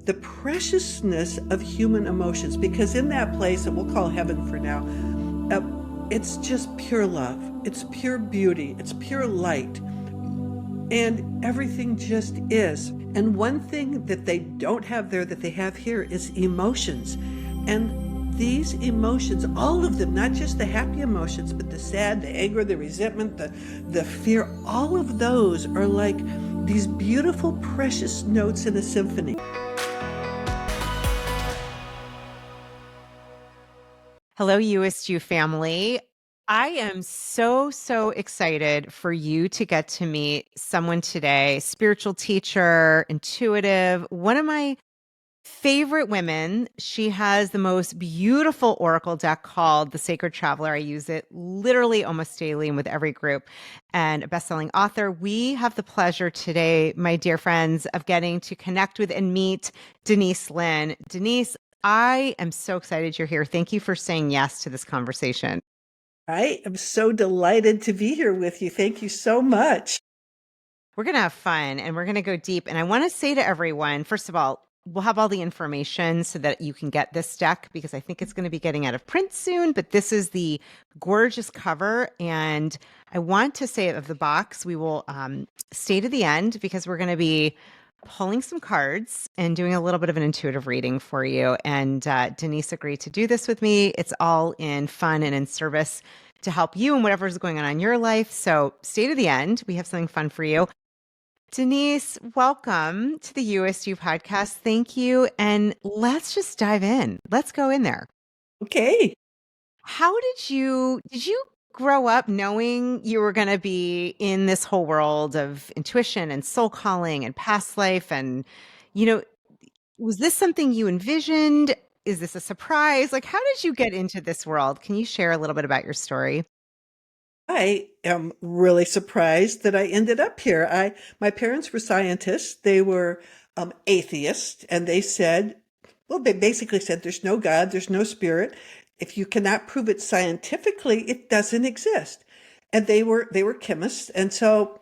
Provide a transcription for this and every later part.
the preciousness of human emotions, because in that place that we'll call heaven for now, it's just pure love. It's pure beauty. It's pure light. And everything just is. And one thing that they don't have there that they have here is emotions. And these emotions, all of them, not just the happy emotions, but the sad, the anger, the resentment, the fear, all of those are like these beautiful, precious notes in a symphony. Hello, USU family. I am so excited for you to get to meet someone today, spiritual teacher, intuitive, one of my favorite women. She has the most beautiful oracle deck called The Sacred Traveler. I use it literally almost daily and with every group, and a best-selling author. We have the pleasure today, my dear friends, of getting to connect with and meet Denise Linn. Denise, I am so excited you're here. Thank you for saying yes to this conversation. I am so delighted to be here with you. Thank you so much. We're going to have fun and we're going to go deep. And I want to say to everyone, first of all, we'll have all the information so that you can get this deck because I think it's going to be getting out of print soon. But this is the gorgeous cover. And I want to say of the box, we will stay to the end because we're going to be pulling some cards and doing a little bit of an intuitive reading for you. And Denise agreed to do this with me. It's all in fun and in service to help you and whatever's going on in your life. So stay to the end. We have something fun for you. Denise, welcome to the USU podcast. Thank you. And let's just dive in. Let's go in there. Okay. How did you grow up knowing you were going to be in this whole world of intuition and soul calling and past life? And, was this something you envisioned? Is this a surprise? Like, how did you get into this world? Can you share a little bit about your story? I am really surprised that I ended up here. My parents were scientists. They were atheists, and they basically said there's no God, there's no spirit. If you cannot prove it scientifically, it doesn't exist. And they were chemists, and so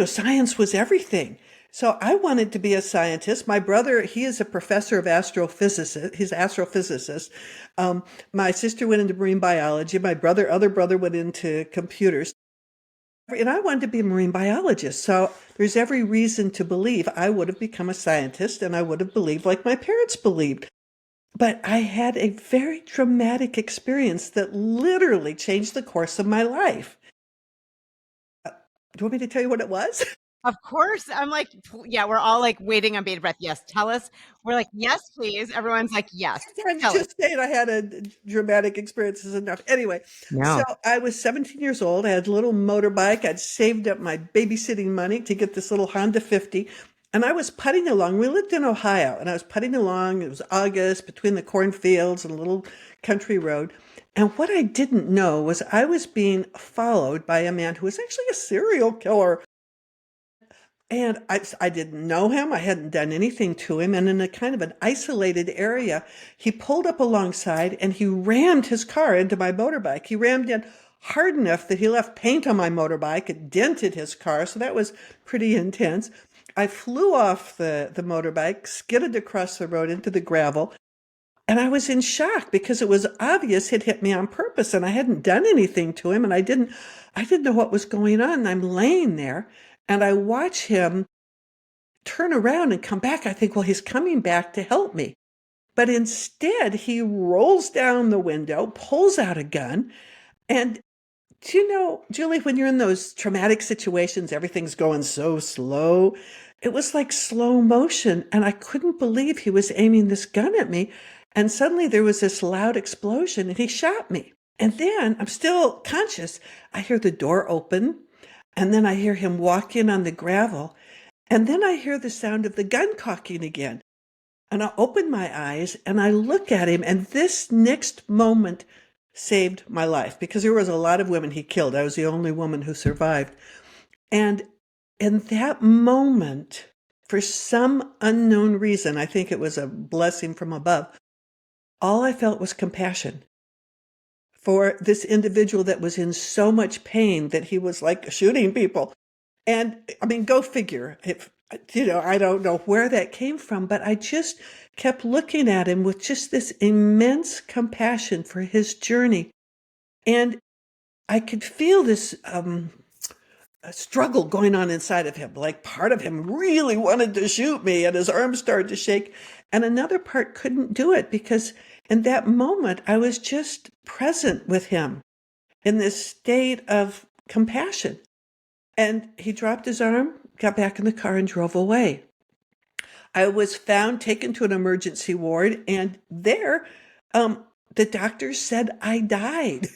science was everything. So I wanted to be a scientist. My brother, he is a professor of astrophysics. He's an astrophysicist. My sister went into marine biology. My other brother went into computers. And I wanted to be a marine biologist. So there's every reason to believe I would have become a scientist and I would have believed like my parents believed. But I had a very traumatic experience that literally changed the course of my life. Do you want me to tell you what it was? Of course. I'm like, yeah, we're all like waiting on bated breath. Yes, tell us. We're like, yes, please. Everyone's like, yes, I'm tell us. just saying I had a dramatic experience is enough. Anyway, so No. I was 17 years old. I had a little motorbike. I'd saved up my babysitting money to get this little Honda 50. And I was putting along. We lived in Ohio, and I was putting along. It was August between the cornfields and a little country road. And what I didn't know was I was being followed by a man who was actually a serial killer. And I didn't know him. I hadn't done anything to him. And in a kind of an isolated area, he pulled up alongside and he rammed his car into my motorbike. He rammed in hard enough that he left paint on my motorbike. It dented his car. So that was pretty intense. I flew off the motorbike, skidded across the road into the gravel. And I was in shock because it was obvious he'd hit me on purpose and I hadn't done anything to him. And I didn't know what was going on. And I'm laying there. And I watch him turn around and come back. I think, well, he's coming back to help me. But instead, he rolls down the window, pulls out a gun. And do you know, Julie, when you're in those traumatic situations, everything's going so slow. It was like slow motion. And I couldn't believe he was aiming this gun at me. And suddenly there was this loud explosion and he shot me. And then I'm still conscious. I hear the door open. And then I hear him walk in on the gravel. And then I hear the sound of the gun cocking again. And I open my eyes and I look at him. And this next moment saved my life because there was a lot of women he killed. I was the only woman who survived. And in that moment, for some unknown reason, I think it was a blessing from above, all I felt was compassion for this individual that was in so much pain that he was like shooting people. And I mean, go figure. If I don't know where that came from, but I just kept looking at him with just this immense compassion for his journey. And I could feel this a struggle going on inside of him. Like part of him really wanted to shoot me, and his arms started to shake. And another part couldn't do it because in that moment, I was just present with him in this state of compassion. And he dropped his arm, got back in the car, and drove away. I was found, taken to an emergency ward, and there, the doctors said I died.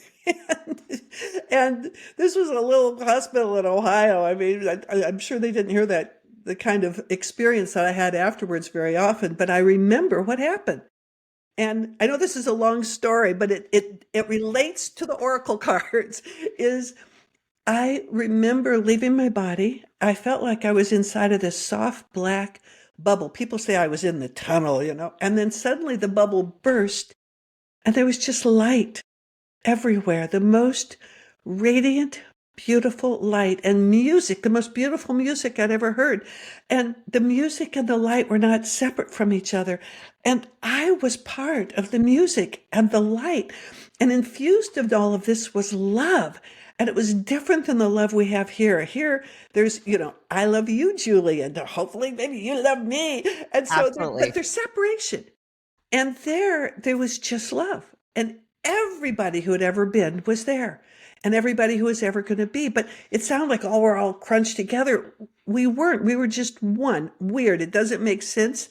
and this was a little hospital in Ohio. I mean, I'm sure they didn't hear that the kind of experience that I had afterwards very often, but I remember what happened. And I know this is a long story, but it relates to the oracle cards. Is I remember leaving my body. I felt like I was inside of this soft black bubble. People say I was in the tunnel, and then suddenly the bubble burst and there was just light everywhere. The most radiant, beautiful light and music, the most beautiful music I'd ever heard. And the music and the light were not separate from each other. And I was part of the music and the light. And infused in all of this was love. And it was different than the love we have here. Here, there's, I love you, Julie, and hopefully maybe you love me. And so, Absolutely. but there's separation. And there was just love. And everybody who had ever been was there. And everybody who was ever going to be. But it sounded like, oh, we're all crunched together. We weren't. We were just one. Weird. It doesn't make sense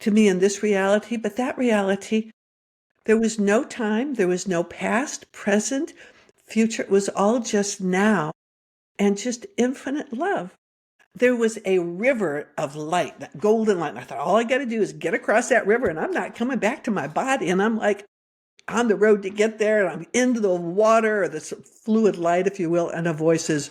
to me in this reality. But that reality, there was no time. There was no past, present, future. It was all just now and just infinite love. There was a river of light, that golden light. And I thought, all I got to do is get across that river and I'm not coming back to my body. And I'm like on the road to get there and I'm into the water or this fluid light, if you will. And a voice says,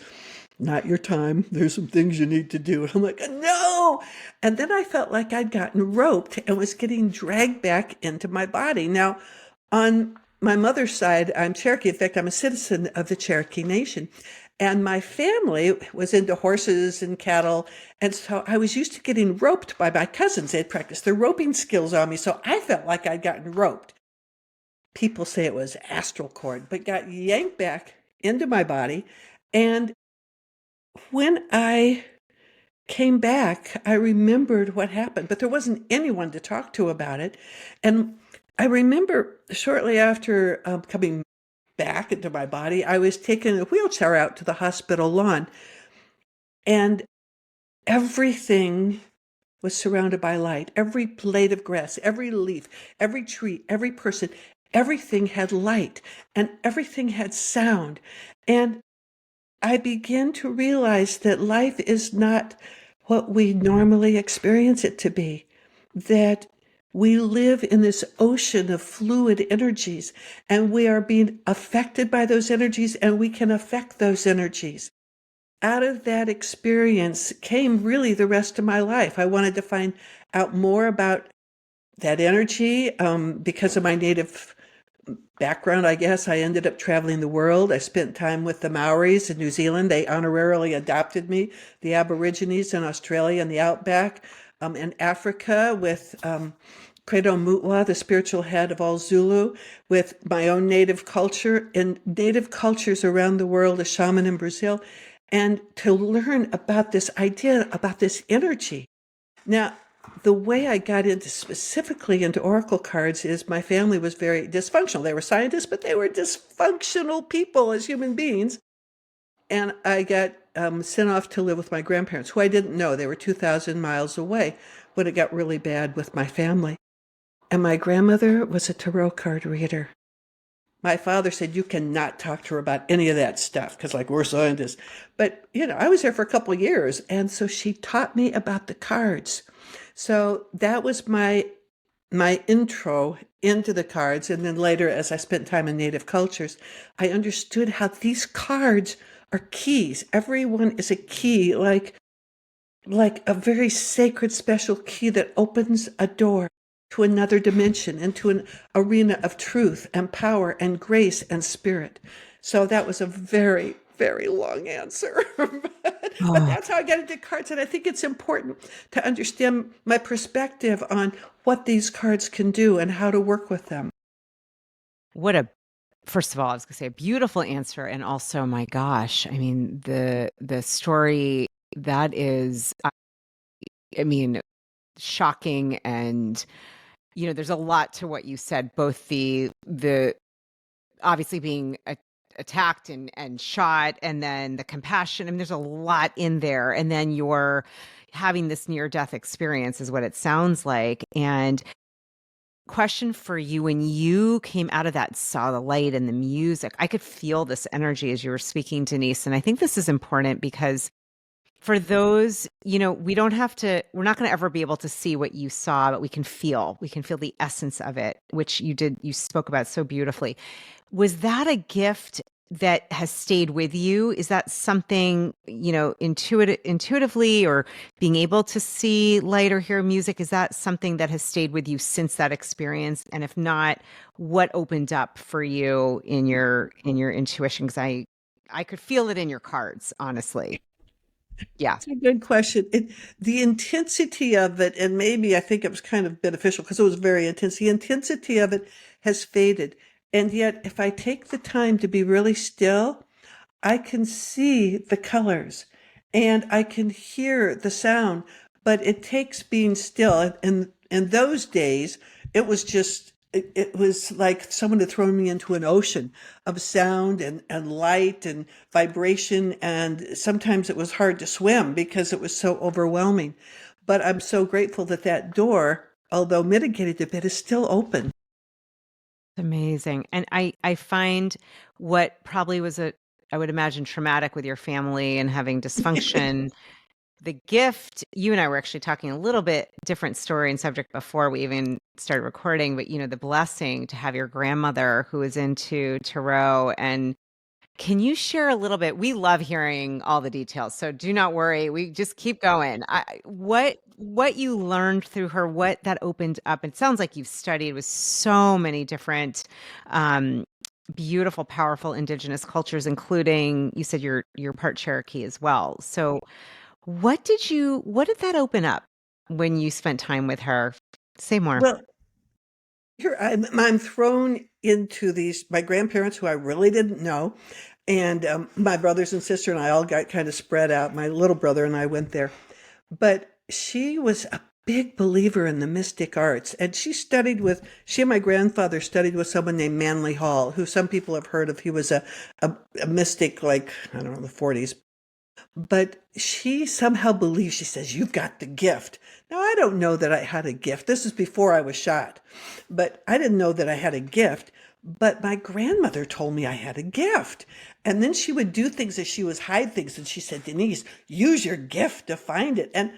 not your time. There's some things you need to do. And I'm like, no. And then I felt like I'd gotten roped and was getting dragged back into my body. Now, on my mother's side, I'm Cherokee. In fact, I'm a citizen of the Cherokee Nation. And my family was into horses and cattle. And so I was used to getting roped by my cousins. They had practiced their roping skills on me. So I felt like I'd gotten roped. People say it was astral cord, but got yanked back into my body. And when I came back, I remembered what happened, but there wasn't anyone to talk to about it. And I remember shortly after coming back into my body, I was taking a wheelchair out to the hospital lawn, and everything was surrounded by light. Every blade of grass, every leaf, every tree, every person, everything had light, and everything had sound. And I began to realize that life is not what we normally experience it to be, that we live in this ocean of fluid energies, and we are being affected by those energies, and we can affect those energies. Out of that experience came really the rest of my life. I wanted to find out more about that energy because of my native background, I guess. I ended up traveling the world. I spent time with the Maoris in New Zealand. They honorarily adopted me. The Aborigines in Australia and the Outback. In Africa with Credo Mutwa, the spiritual head of all Zulu, with my own native culture, and native cultures around the world, a shaman in Brazil, and to learn about this idea, about this energy. Now, the way I got specifically into oracle cards is my family was very dysfunctional. They were scientists, but they were dysfunctional people as human beings. And I got sent off to live with my grandparents, who I didn't know. They were 2,000 miles away when it got really bad with my family. And my grandmother was a tarot card reader. My father said, you cannot talk to her about any of that stuff because, like, we're scientists. But, I was there for a couple of years. And so she taught me about the cards. So that was my intro into the cards. And then later, as I spent time in native cultures, I understood how these cards are keys. Everyone is a key, like a very sacred, special key that opens a door to another dimension, into an arena of truth and power and grace and spirit. So that was a very, very long answer. But Oh, that's how I get into cards. And I think it's important to understand my perspective on what these cards can do and how to work with them. what a first of all, I was gonna say a beautiful answer, and also, my gosh, I mean the story that is, I mean, shocking, and there's a lot to what you said. Both the obviously being attacked and shot, and then the compassion. I mean, there's a lot in there, and then you're having this near death experience, is what it sounds like, and question for you, when you came out of that, saw the light and the music, I could feel this energy as you were speaking, Denise. And I think this is important because for those, we don't have to, we're not going to ever be able to see what you saw, but we can feel the essence of it, which you spoke about so beautifully. Was that a gift that has stayed with you? Is that something, intuitively, or being able to see light or hear music? Is that something that has stayed with you since that experience? And if not, what opened up for you in your intuition? Because I could feel it in your cards, honestly. Yeah. It's a good question. The intensity of it, and maybe I think it was kind of beneficial because it was very intense. The intensity of it has faded. And yet, if I take the time to be really still, I can see the colors and I can hear the sound, but it takes being still. And in those days, it was just, it was like someone had thrown me into an ocean of sound and light and vibration. And sometimes it was hard to swim because it was so overwhelming. But I'm so grateful that that door, although mitigated a bit, is still open. Amazing. And I find what probably was I would imagine, traumatic with your family and having dysfunction. The gift, you and I were actually talking a little bit different story and subject before we even started recording, but the blessing to have your grandmother who is into tarot. And can you share a little bit? We love hearing all the details, so do not worry. We just keep going. What you learned through her, what that opened up. It sounds like you've studied with so many different, um, beautiful, powerful indigenous cultures, including, you said you're part Cherokee as well. So what did that open up when you spent time with her? Say more. Well, here I'm thrown into these, my grandparents who I really didn't know. And my brothers and sister and I all got kind of spread out. My little brother and I went there. But she was a big believer in the mystic arts. And she and my grandfather studied with someone named Manly Hall, who some people have heard of. He was a mystic, like, I don't know, the 40s. But she somehow believes, she says, you've got the gift. Now, I don't know that I had a gift. This is before I was shot, but I didn't know that I had a gift. But my grandmother told me I had a gift. And then she would do things as she was hide things. And she said, Denise, use your gift to find it. And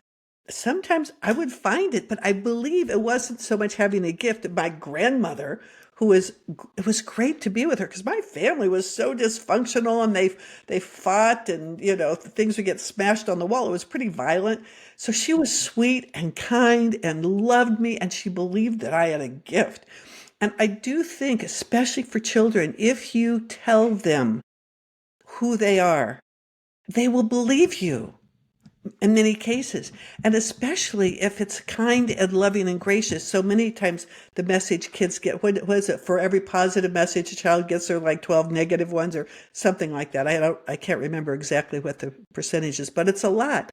sometimes I would find it, but I believe it wasn't so much having a gift. My grandmother, it was great to be with her because my family was so dysfunctional and they fought and, things would get smashed on the wall. It was pretty violent. So she was sweet and kind and loved me, and she believed that I had a gift. And I do think, especially for children, if you tell them who they are, they will believe you in many cases, and especially if it's kind and loving and gracious. So many times the message kids get, what was it? For every positive message a child gets, there are like 12 negative ones or something like that. I can't remember exactly what the percentage is, but it's a lot.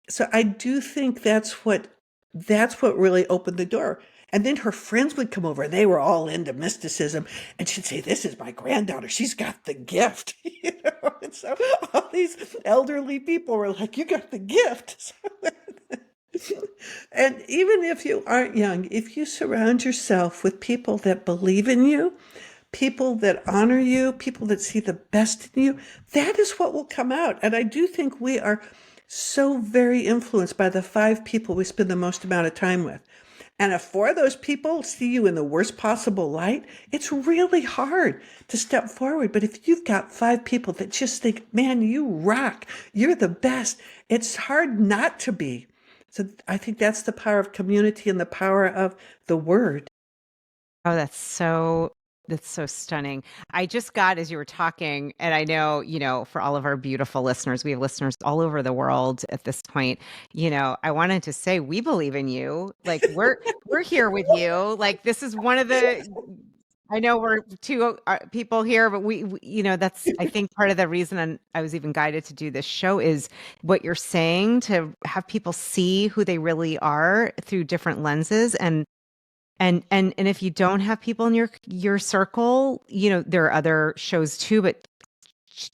So I do think that's what really opened the door. And then her friends would come over and they were all into mysticism. And she'd say, this is my granddaughter. She's got the gift. And so all these elderly people were like, you got the gift. And even if you aren't young, if you surround yourself with people that believe in you, people that honor you, people that see the best in you, that is what will come out. And I do think we are so very influenced by the 5 people we spend the most amount of time with. And if 4 of those people see you in the worst possible light, it's really hard to step forward. But if you've got 5 people that just think, man, you rock, you're the best, it's hard not to be. So I think that's the power of community and the power of the word. Oh, that's so That's so stunning. I just got as you were talking, and I know, for all of our beautiful listeners, we have listeners all over the world at this point. I wanted to say we believe in you. Like we're here with you. Like this is one of the I know we're two people here, but that's I think part of the reason I was even guided to do this show is what you're saying to have people see who they really are through different lenses and if you don't have people in your circle, there are other shows too, but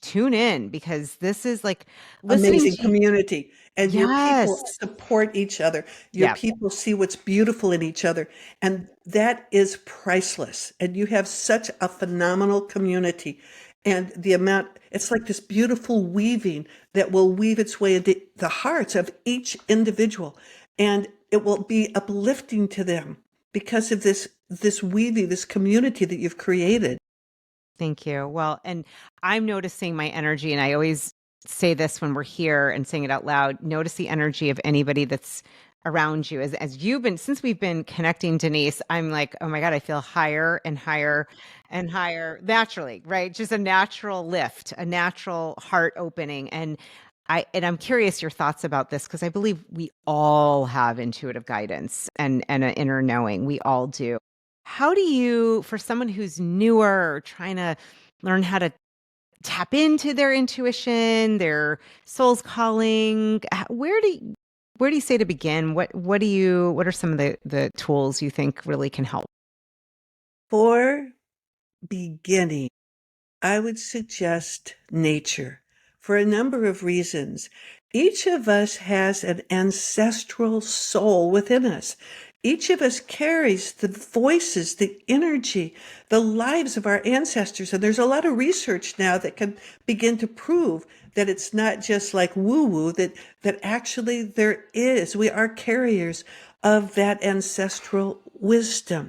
tune in because this is like listening Amazing to you. community. And your people Yes. support each other. Your Yeah. people see what's beautiful in each other. And that is priceless. And you have such a phenomenal community. And it's like this beautiful weaving that will weave its way into the hearts of each individual. And it will be uplifting to them because of this weaving, this community that you've created. Thank you. Well, and I'm noticing my energy, and I always say this when we're here and saying it out loud, notice the energy of anybody that's around you. As you've been, since we've been connecting, Denise, I'm like, oh my God, I feel higher and higher and higher naturally, right? Just a natural lift, a natural heart opening. And I'm curious your thoughts about this because I believe we all have intuitive guidance and an inner knowing. We all do. How do you, for someone who's newer, trying to learn how to tap into their intuition, their soul's calling, where do you say to begin? What are some of the tools you think really can help? For beginning, I would suggest nature for a number of reasons. Each of us has an ancestral soul within us. Each of us carries the voices, the energy, the lives of our ancestors. And there's a lot of research now that can begin to prove that it's not just like woo-woo, that actually we are carriers of that ancestral wisdom.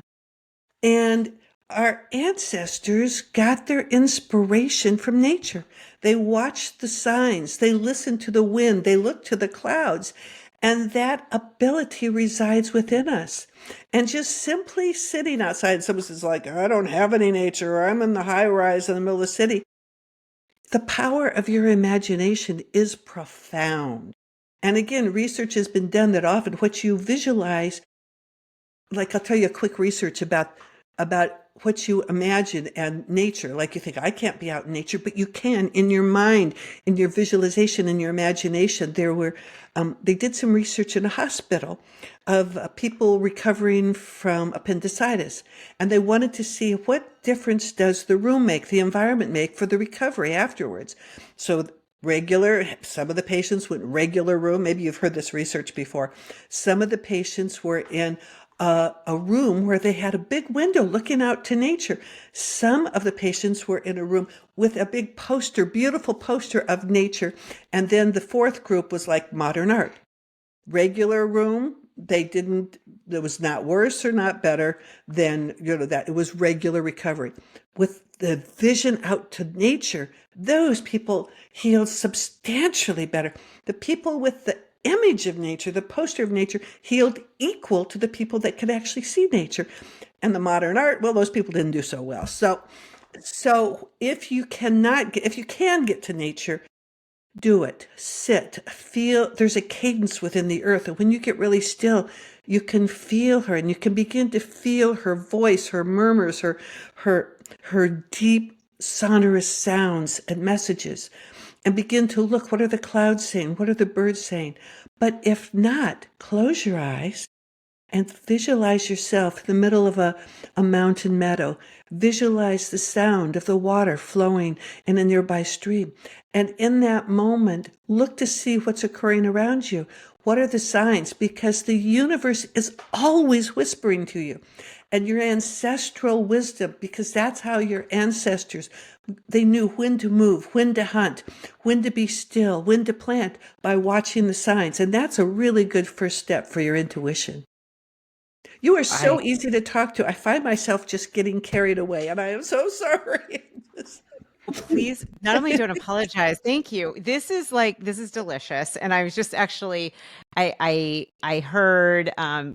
And our ancestors got their inspiration from nature. They watched the signs, they listened to the wind, they looked to the clouds, and that ability resides within us. And just simply sitting outside, someone says like, I don't have any nature, or I'm in the high rise in the middle of the city. The power of your imagination is profound. And again, research has been done that often what you visualize, like I'll tell you a quick research about what you imagine and nature. Like you think, I can't be out in nature, but you can in your mind, in your visualization, in your imagination. They did some research in a hospital of people recovering from appendicitis. And they wanted to see what difference does the room make, the environment make for the recovery afterwards. So some of the patients went regular room. Maybe you've heard this research before. Some of the patients were in a room where they had a big window looking out to nature. Some of the patients were in a room with a big poster, beautiful poster of nature. And then the fourth group was like modern art. Regular room, it was not worse or not better than, that it was regular recovery. With the vision out to nature, those people healed substantially better. The people with the image of nature, the poster of nature, healed equal to the people that could actually see nature. And the modern art, well, those people didn't do so well. So if you can get to nature, do it. Sit, feel. There's a cadence within the earth. And when you get really still, you can feel her and you can begin to feel her voice, her murmurs, her deep sonorous sounds and messages, and begin to look, what are the clouds saying? What are the birds saying? But if not, close your eyes and visualize yourself in the middle of a mountain meadow. Visualize the sound of the water flowing in a nearby stream. And in that moment, look to see what's occurring around you. What are the signs? Because the universe is always whispering to you. And your ancestral wisdom, because that's how your ancestors, they knew when to move, when to hunt, when to be still, when to plant, by watching the signs. And that's a really good first step for your intuition. You are so I easy to talk to. I find myself just getting carried away, and I am so sorry. Please, not only don't apologize, thank you. This is delicious. And I was just actually, I heard,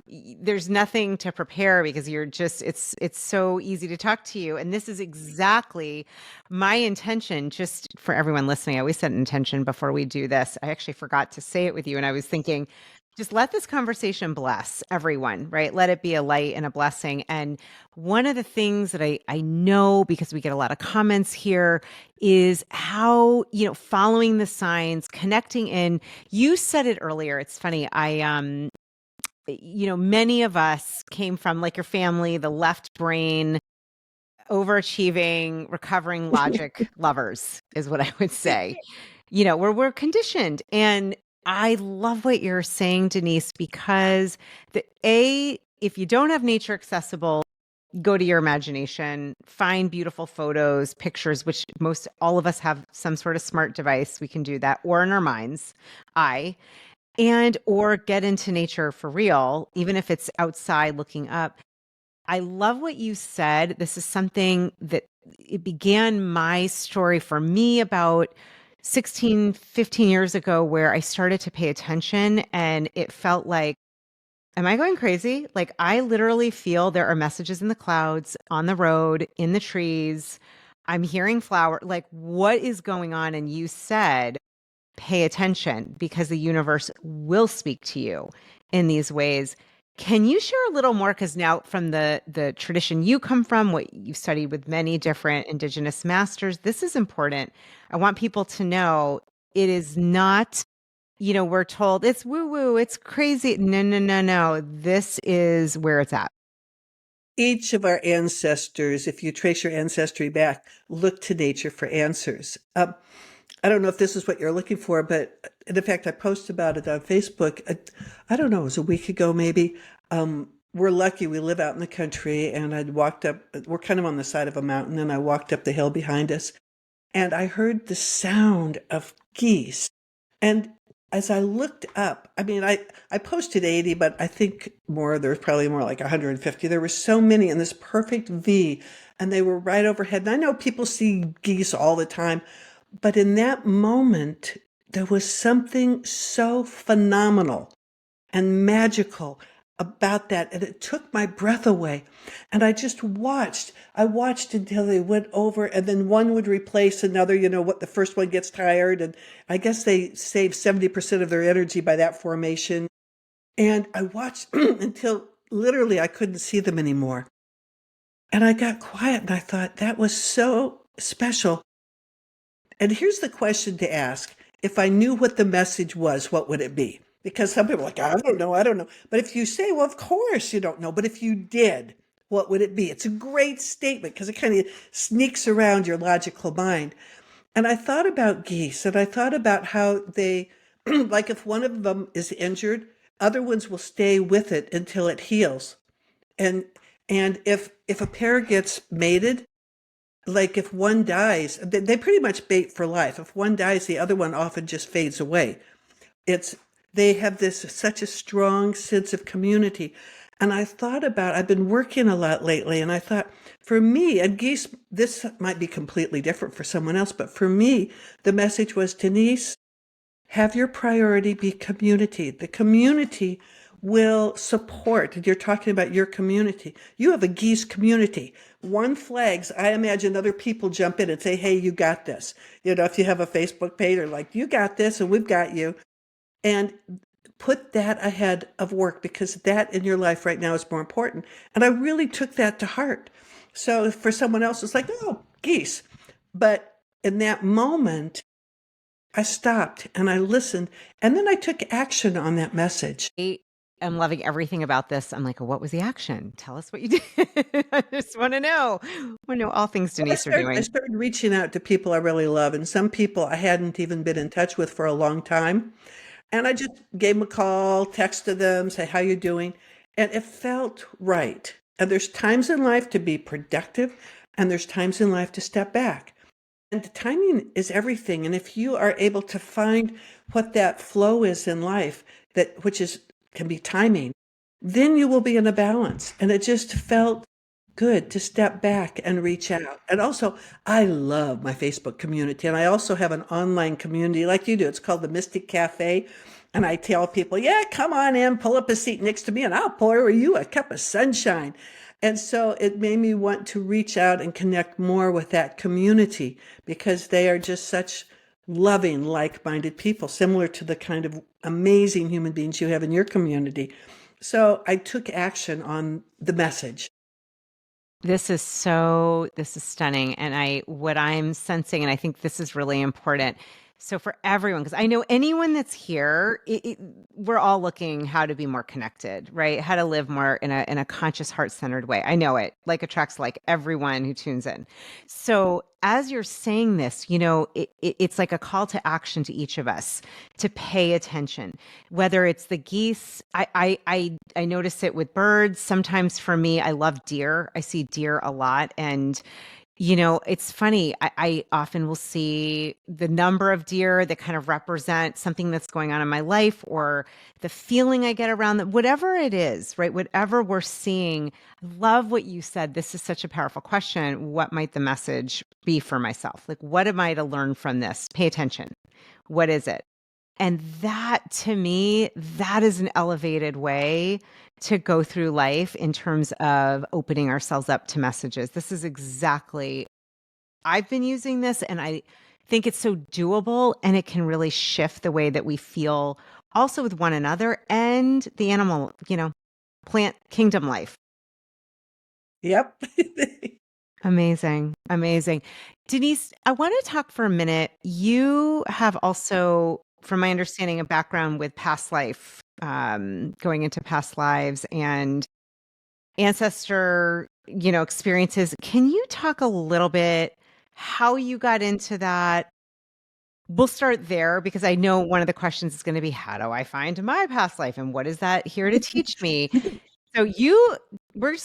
there's nothing to prepare because you're just, it's so easy to talk to you. And this is exactly my intention, just for everyone listening. I always set an intention before we do this. I actually forgot to say it with you. And I was thinking, just let this conversation bless everyone, right? Let it be a light and a blessing. And one of the things that I know, because we get a lot of comments here, is how, following the signs, connecting in. You said it earlier. It's funny. Many of us came from, like your family, the left brain, overachieving, recovering logic lovers is what I would say. Where we're conditioned. And I love what you're saying, Denise, because if you don't have nature accessible, go to your imagination, find beautiful photos, pictures, which most all of us have some sort of smart device. We can do that, or in our minds, or get into nature for real, even if it's outside looking up. I love what you said. This is something that it began my story for me about 16, 15 years ago, where I started to pay attention and it felt like, am I going crazy? Like, I literally feel there are messages in the clouds, on the road, in the trees. I'm hearing flower. Like, what is going on? And you said, pay attention because the universe will speak to you in these ways. Can you share a little more? Because now, from the tradition you come from, what you've studied with many different indigenous masters, this is important. I want people to know it is not, we're told it's woo woo, it's crazy. No, no, no, no. This is where it's at. Each of our ancestors, if you trace your ancestry back, look to nature for answers. I don't know if this is what you're looking for, but in fact, I posted about it on Facebook. I don't know, it was a week ago maybe. We're lucky we live out in the country, and I'd walked up, we're kind of on the side of a mountain, and I walked up the hill behind us, and I heard the sound of geese. And as I looked up, I mean, I posted 80, but I think there's probably more like 150. There were so many in this perfect V, and they were right overhead. And I know people see geese all the time, but in that moment, there was something so phenomenal and magical about that. And it took my breath away. And I just watched. I watched until they went over, and then one would replace another. What the first one gets tired. And I guess they save 70% of their energy by that formation. And I watched until literally I couldn't see them anymore. And I got quiet and I thought, that was so special. And here's the question to ask. If I knew what the message was, what would it be? Because some people are like, I don't know, I don't know. But if you say, well, of course you don't know. But if you did, what would it be? It's a great statement because it kind of sneaks around your logical mind. And I thought about geese, and I thought about how they, like if one of them is injured, other ones will stay with it until it heals. And if a pair gets mated, like if one dies, they pretty much mate for life. If one dies, the other one often just fades away. They have this such a strong sense of community. And I've been working a lot lately, and I thought, for me, and geese, this might be completely different for someone else, but for me, the message was, Denise, have your priority be community. The community will support. And you're talking about your community. You have a geese community. One flags, I imagine other people jump in and say, hey, you got this. If you have a Facebook page, they're like, you got this and we've got you. And put that ahead of work, because that in your life right now is more important. And I really took that to heart. So for someone else, it's like, oh, geese. But in that moment, I stopped and I listened, and then I took action on that message. I'm loving everything about this. I'm like, well, what was the action? Tell us what you did. I just want to know. I want to know all things Denise are I doing. started reaching out to people I really love, and some people I hadn't even been in touch with for a long time. And I just gave them a call, texted them, say, how you doing? And it felt right. And there's times in life to be productive, and there's times in life to step back. And timing is everything. And if you are able to find what that flow is in life, which can be timing, then you will be in a balance. And it just felt good to step back and reach out. And also, I love my Facebook community. And I also have an online community like you do. It's called the Mystic Cafe. And I tell people, yeah, come on in, pull up a seat next to me, and I'll pour you a cup of sunshine. And so it made me want to reach out and connect more with that community because they are just such loving, like-minded people, similar to the kind of amazing human beings you have in your community. So I took action on the message. This is stunning. And what I'm sensing, and I think this is really important. So for everyone, because I know anyone that's here, we're all looking how to be more connected, right? How to live more in a conscious, heart-centered way. I know it like attracts like everyone who tunes in. So as you're saying this, it's like a call to action to each of us to pay attention. Whether it's the geese, I notice it with birds. Sometimes for me, I love deer. I see deer a lot, and it's funny. I often will see the number of deer that kind of represent something that's going on in my life or the feeling I get around them, whatever it is, right? Whatever we're seeing. I love what you said. This is such a powerful question. What might the message be for myself? Like, what am I to learn from this? Pay attention. What is it? And that to me, that is an elevated way to go through life in terms of opening ourselves up to messages. This is exactly, I've been using this and I think it's so doable and it can really shift the way that we feel also with one another and the animal, plant kingdom life. Yep. Amazing. Amazing. Denise, I want to talk for a minute. You have also, from my understanding, a background with past life, going into past lives and ancestor, experiences. Can you talk a little bit how you got into that? We'll start there because I know one of the questions is going to be, how do I find my past life and what is that here to teach me? So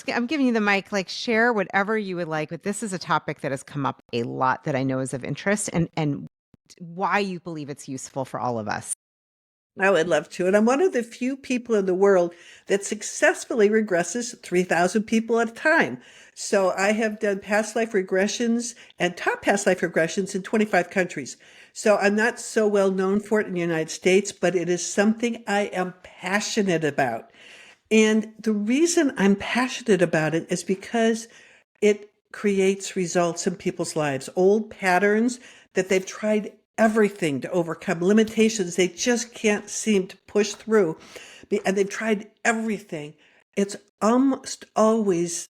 I'm giving you the mic, like share whatever you would like, but this is a topic that has come up a lot that I know is of interest and why you believe it's useful for all of us. I would love to. And I'm one of the few people in the world that successfully regresses 3,000 people at a time. So I have done past life regressions and taught past life regressions in 25 countries. So I'm not so well known for it in the United States, but it is something I am passionate about. And the reason I'm passionate about it is because it creates results in people's lives, old patterns that they've tried everything to overcome, limitations they just can't seem to push through. And they've tried everything. It's almost always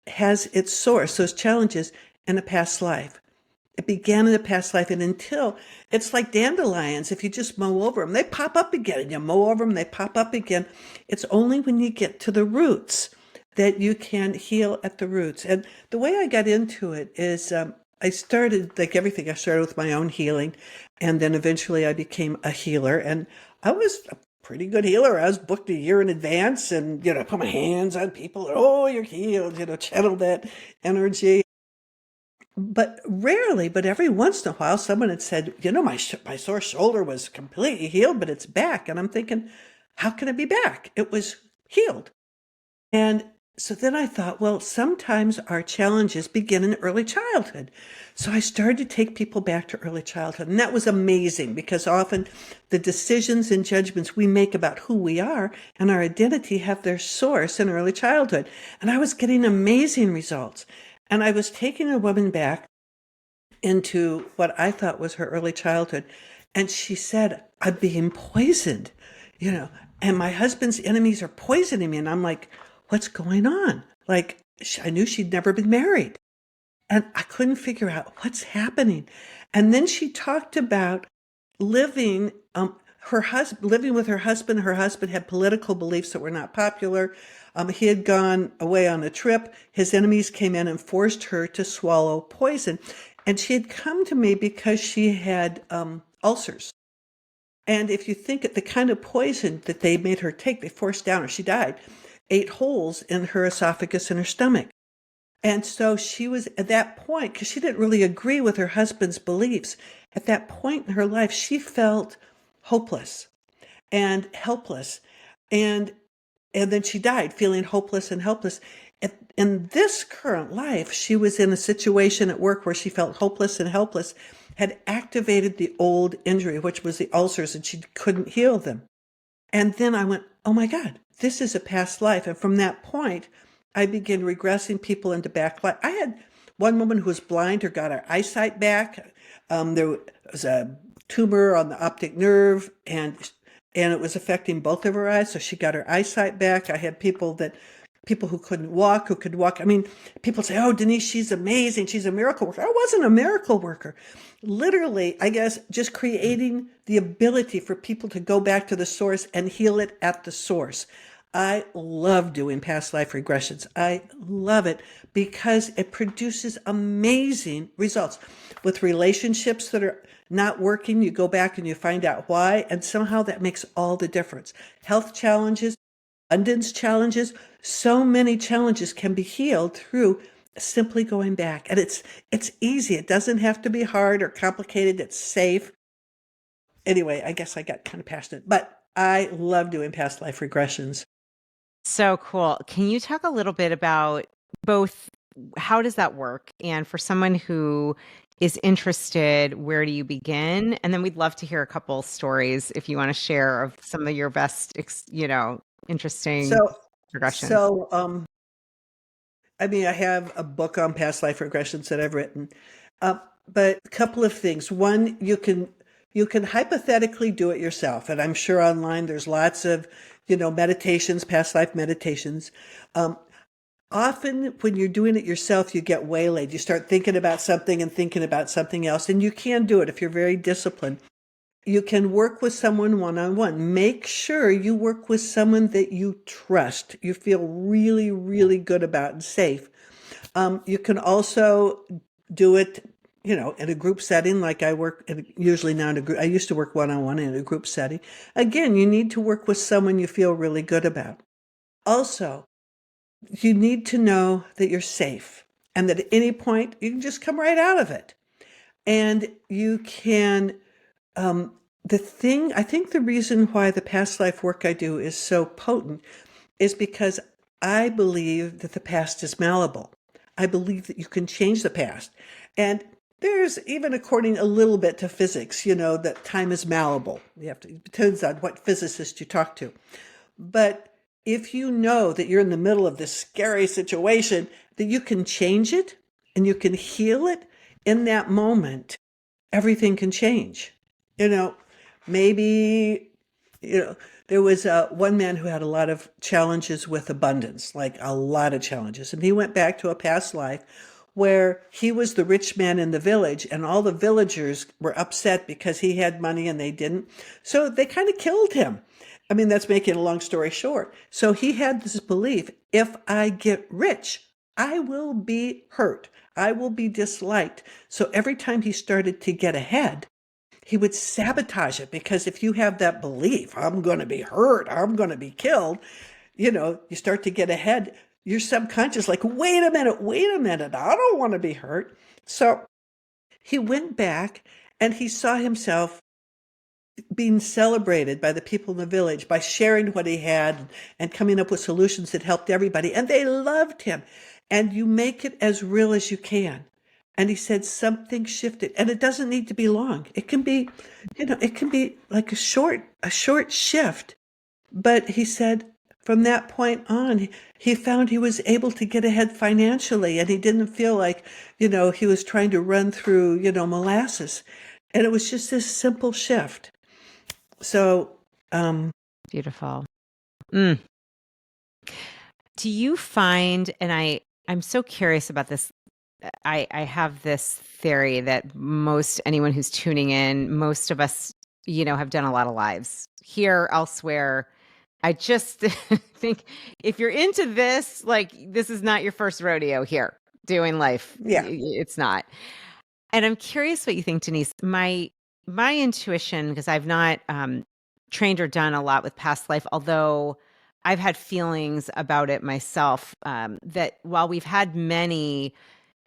has its source, those challenges, in a past life. It began in a past life, and until it's like dandelions, if you just mow over them, they pop up again, and you mow over them, they pop up again. It's only when you get to the roots that you can heal at the roots. And the way I got into it is I started, like everything, I started with my own healing, and then eventually I became a healer. And I was a pretty good healer. I was booked a year in advance and, put my hands on people. Oh, you're healed, channel that energy. But rarely, but every once in a while, someone had said, my sore shoulder was completely healed, but it's back. And I'm thinking, how can it be back? It was healed. And so then I thought, well, sometimes our challenges begin in early childhood. So I started to take people back to early childhood. And that was amazing because often the decisions and judgments we make about who we are and our identity have their source in early childhood. And I was getting amazing results. And I was taking a woman back into what I thought was her early childhood. And she said, I'm being poisoned, and my husband's enemies are poisoning me. And I'm like, what's going on? Like, I knew she'd never been married. And I couldn't figure out what's happening. And then she talked about living, living with her husband. Her husband had political beliefs that were not popular. He had gone away on a trip. His enemies came in and forced her to swallow poison. And she had come to me because she had ulcers. And if you think of the kind of poison that they made her take, they forced down her, she died, ate holes in her esophagus and her stomach. And so she was at that point, because she didn't really agree with her husband's beliefs, at that point in her life, she felt hopeless and helpless. And And then she died feeling hopeless and helpless. In this current life, she was in a situation at work where she felt hopeless and helpless, had activated the old injury, which was the ulcers, and she couldn't heal them. And then I went, oh my God, this is a past life. And from that point, I began regressing people into back life. I had one woman who was blind who got her eyesight back. There was a tumor on the optic nerve, and it was affecting both of her eyes. So she got her eyesight back. I had people who couldn't walk, who could walk. I mean, people say, oh, Denise, she's amazing. She's a miracle worker. I wasn't a miracle worker. Literally, I guess, just creating the ability for people to go back to the source and heal it at the source. I love doing past life regressions. I love it because it produces amazing results. With relationships that are not working, you go back and you find out why, and somehow that makes all the difference. Health challenges, abundance challenges, so many challenges can be healed through simply going back. And it's easy. It doesn't have to be hard or complicated. It's safe. Anyway, I guess I got kind of passionate, but I love doing past life regressions. So cool. Can you talk a little bit about both how does that work? And for someone who is interested, where do you begin? And then we'd love to hear a couple stories if you want to share of some of your best, interesting So, regressions. so I mean, I have a book on past life regressions that I've written, but a couple of things. One, you can hypothetically do it yourself, and I'm sure online there's lots of meditations, past life meditations. Often when you're doing it yourself, you get waylaid. You start thinking about something and thinking about something else, and you can do it if you're very disciplined. You can work with someone one-on-one. Make sure you work with someone that you trust, you feel really, really good about and safe. You can also do it, in a group setting, like I work usually now in a group. I used to work one-on-one in a group setting. Again, you need to work with someone you feel really good about. Also, you need to know that you're safe and that at any point you can just come right out of it. And you can, I think the reason why the past life work I do is so potent is because I believe that the past is malleable. I believe that you can change the past. And there's even according a little bit to physics, that time is malleable. It depends on what physicist you talk to. But if you know that you're in the middle of this scary situation, that you can change it and you can heal it in that moment, everything can change. Maybe, there was one man who had a lot of challenges with abundance, like a lot of challenges. And he went back to a past life where he was the rich man in the village and all the villagers were upset because he had money and they didn't. So they kind of killed him. I mean, that's making a long story short. So he had this belief, if I get rich, I will be hurt. I will be disliked. So every time he started to get ahead, he would sabotage it, because if you have that belief, I'm going to be hurt, I'm going to be killed, you start to get ahead. Your subconscious, like, wait a minute, I don't want to be hurt. So he went back and he saw himself being celebrated by the people in the village by sharing what he had and coming up with solutions that helped everybody. And they loved him. And you make it as real as you can. And he said something shifted, and it doesn't need to be long. It can be, like a short shift. But he said from that point on, he found he was able to get ahead financially, and he didn't feel like, he was trying to run through, molasses. And it was just this simple shift. So, Beautiful. Do you find, and I'm so curious about this, I have this theory that anyone who's tuning in, most of us, have done a lot of lives here, elsewhere. I just think if you're into this, like, this is not your first rodeo here doing life. yeah. It's not. And I'm curious what you think, Denise. My intuition, because I've not trained or done a lot with past life, although I've had feelings about it myself, that while we've had many,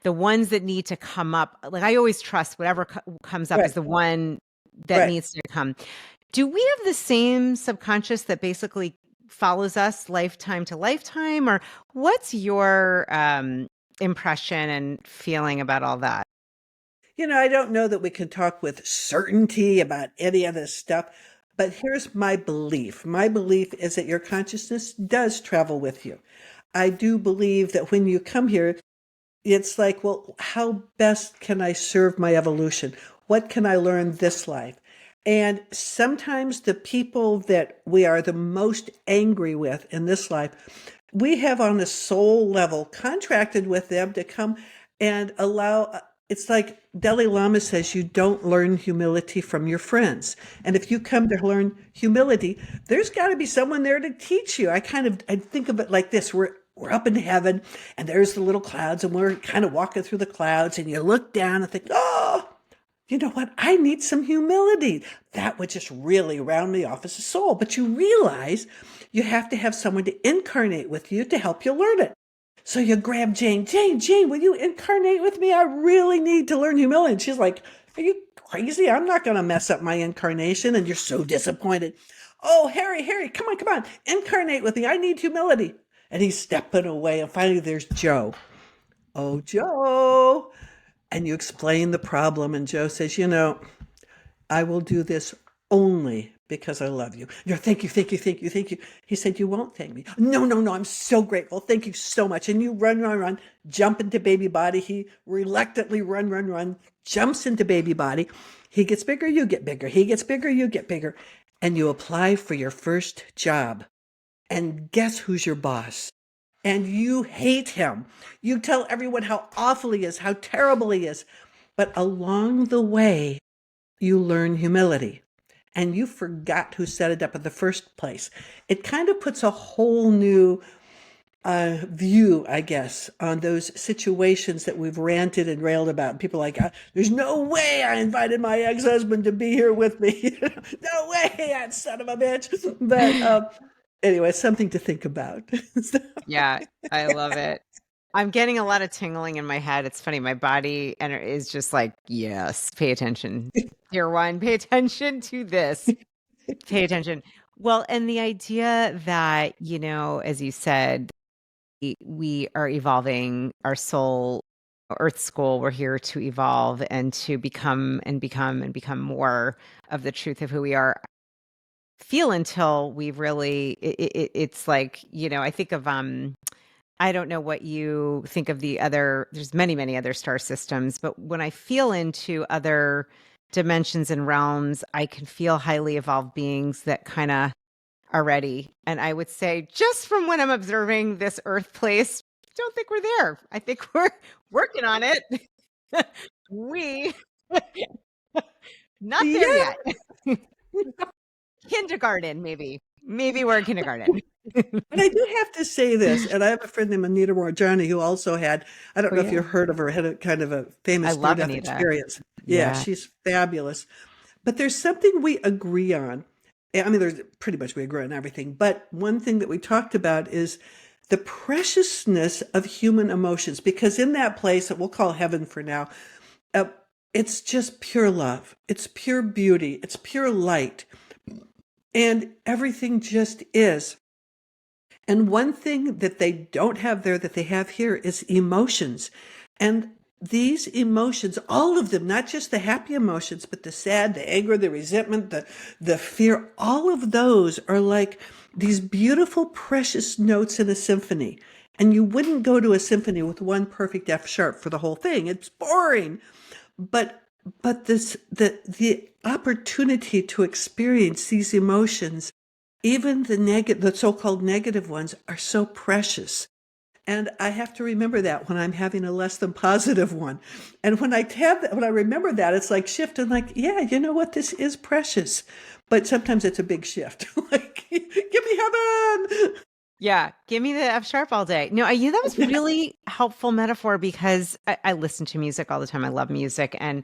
the ones that need to come up, like, I always trust whatever comes up Right. is the one that Right. needs to come. Do we have the same subconscious that basically follows us lifetime to lifetime? Or what's your impression and feeling about all that? I don't know that we can talk with certainty about any of this stuff, but here's my belief. My belief is that your consciousness does travel with you. I do believe that when you come here, it's like, well, how best can I serve my evolution? What can I learn this life? And sometimes the people that we are the most angry with in this life, we have on a soul level contracted with them to come and allow. It's like Dalai Lama says, you don't learn humility from your friends. And if you come to learn humility, there's got to be someone there to teach you. I think of it like this. We're up in heaven and there's the little clouds and we're kind of walking through the clouds and you look down and think, oh, you know what? I need some humility. That would just really round me off as a soul. But you realize you have to have someone to incarnate with you to help you learn it. So you grab Jane. Jane, will you incarnate with me? I really need to learn humility. And she's like, are you crazy? I'm not going to mess up my incarnation. And you're so disappointed. Oh, Harry, come on. Incarnate with me. I need humility. And he's stepping away. And finally there's Joe. Oh, Joe. And you explain the problem. And Joe says, I will do this only because I love you. Thank you. He said, you won't thank me. No. I'm so grateful. Thank you so much. And you run, jump into baby body. He reluctantly run, jumps into baby body. He gets bigger, you get bigger. He gets bigger, you get bigger. And you apply for your first job. And guess who's your boss? And you hate him. You tell everyone how awful he is, how terrible he is. But along the way, you learn humility. And you forgot who set it up in the first place. It kind of puts a whole new view, I guess, on those situations that we've ranted and railed about. People are like, there's no way I invited my ex-husband to be here with me. No way, that son of a bitch. But anyway, something to think about. Yeah, I love it. I'm getting a lot of tingling in my head. It's funny. My body is just like, yes, pay attention. Dear one, pay attention to this. Pay attention. Well, and the idea that, as you said, we are evolving our soul, Earth school. We're here to evolve and to become more of the truth of who we are. Feel until we really, it's like, I think of, I don't know what you think of there's many, many other star systems, but when I feel into other dimensions and realms, I can feel highly evolved beings that kind of are ready. And I would say, just from when I'm observing this Earth place, don't think we're there. I think we're working on it. we not there Yeah. yet. Kindergarten, maybe we're in kindergarten. But I do have to say this, and I have a friend named Anita Morjani who also had, I don't know if Yeah. you've heard of her, had a kind of a famous I love near-death Anita. experience. Yeah, she's fabulous. But there's something we agree on. I mean, there's pretty much we agree on everything. But one thing that we talked about is the preciousness of human emotions, because in that place that we'll call heaven for now, uh, it's just pure love. It's pure beauty. It's pure light. And everything just is. And one thing that they don't have there that they have here is emotions. And these emotions, all of them, not just the happy emotions, but the sad, the anger, the resentment, the fear, all of those are like these beautiful, precious notes in a symphony. And you wouldn't go to a symphony with one perfect F sharp for the whole thing. It's boring. But the opportunity to experience these emotions, even the so-called negative ones, are so precious. And I have to remember that when I'm having a less than positive one. And when I remember that, it's like shift and like, yeah, you know what? This is precious. But sometimes it's a big shift. Like, give me heaven. Yeah, give me the F sharp all day. No, that was really helpful metaphor because I listen to music all the time. I love music, and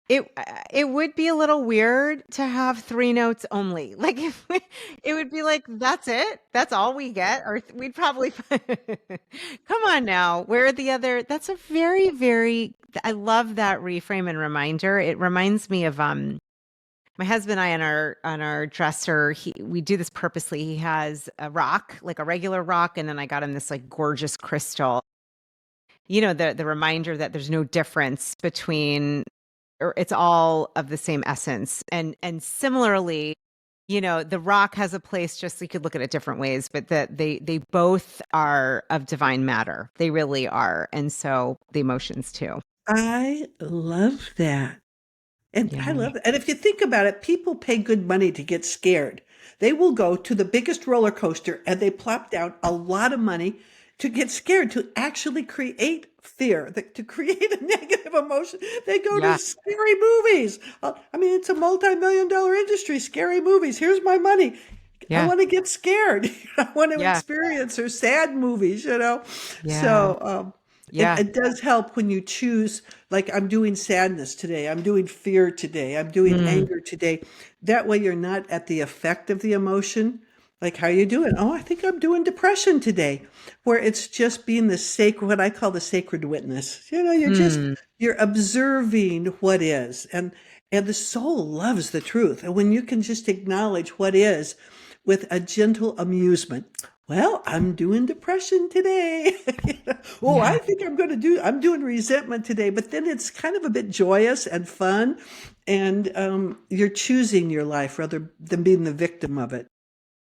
it would be a little weird to have three notes only. Like it would be like, that's it, that's all we get, or we'd probably come on now. Where are the other? That's a very, very. I love that reframe and reminder. It reminds me of my husband and I on our dresser, we do this purposely. He has a rock, like a regular rock, and then I got him this like gorgeous crystal. You know, the reminder that there's no difference between, or it's all of the same essence. And similarly, you know, the rock has a place, just you could look at it different ways, but that they both are of divine matter. They really are. And so the emotions too. I love that. And I Yeah. love it. And if you think about it, people pay good money to get scared. They will go to the biggest roller coaster and they plop down a lot of money to get scared, to actually create fear, to create a negative emotion. They go to Yeah. scary movies. I mean, it's a multi-million-dollar industry, scary movies. Here's my money. I Yeah. want to get scared. I want to Yeah. experience or sad movies, you know? Yeah. So, Yeah. it does help when you choose, like I'm doing sadness today, I'm doing fear today, I'm doing Mm, anger today. That way you're not at the effect of the emotion. Like, how you doing? Oh, I think I'm doing depression today, where it's just being the sacred, what I call the sacred witness. You know, mm. you're observing what is, and the soul loves the truth. And when you can just acknowledge what is with a gentle amusement, well, I'm doing depression today. You know, oh, Yeah. I think I'm doing resentment today. But then it's kind of a bit joyous and fun. And you're choosing your life rather than being the victim of it.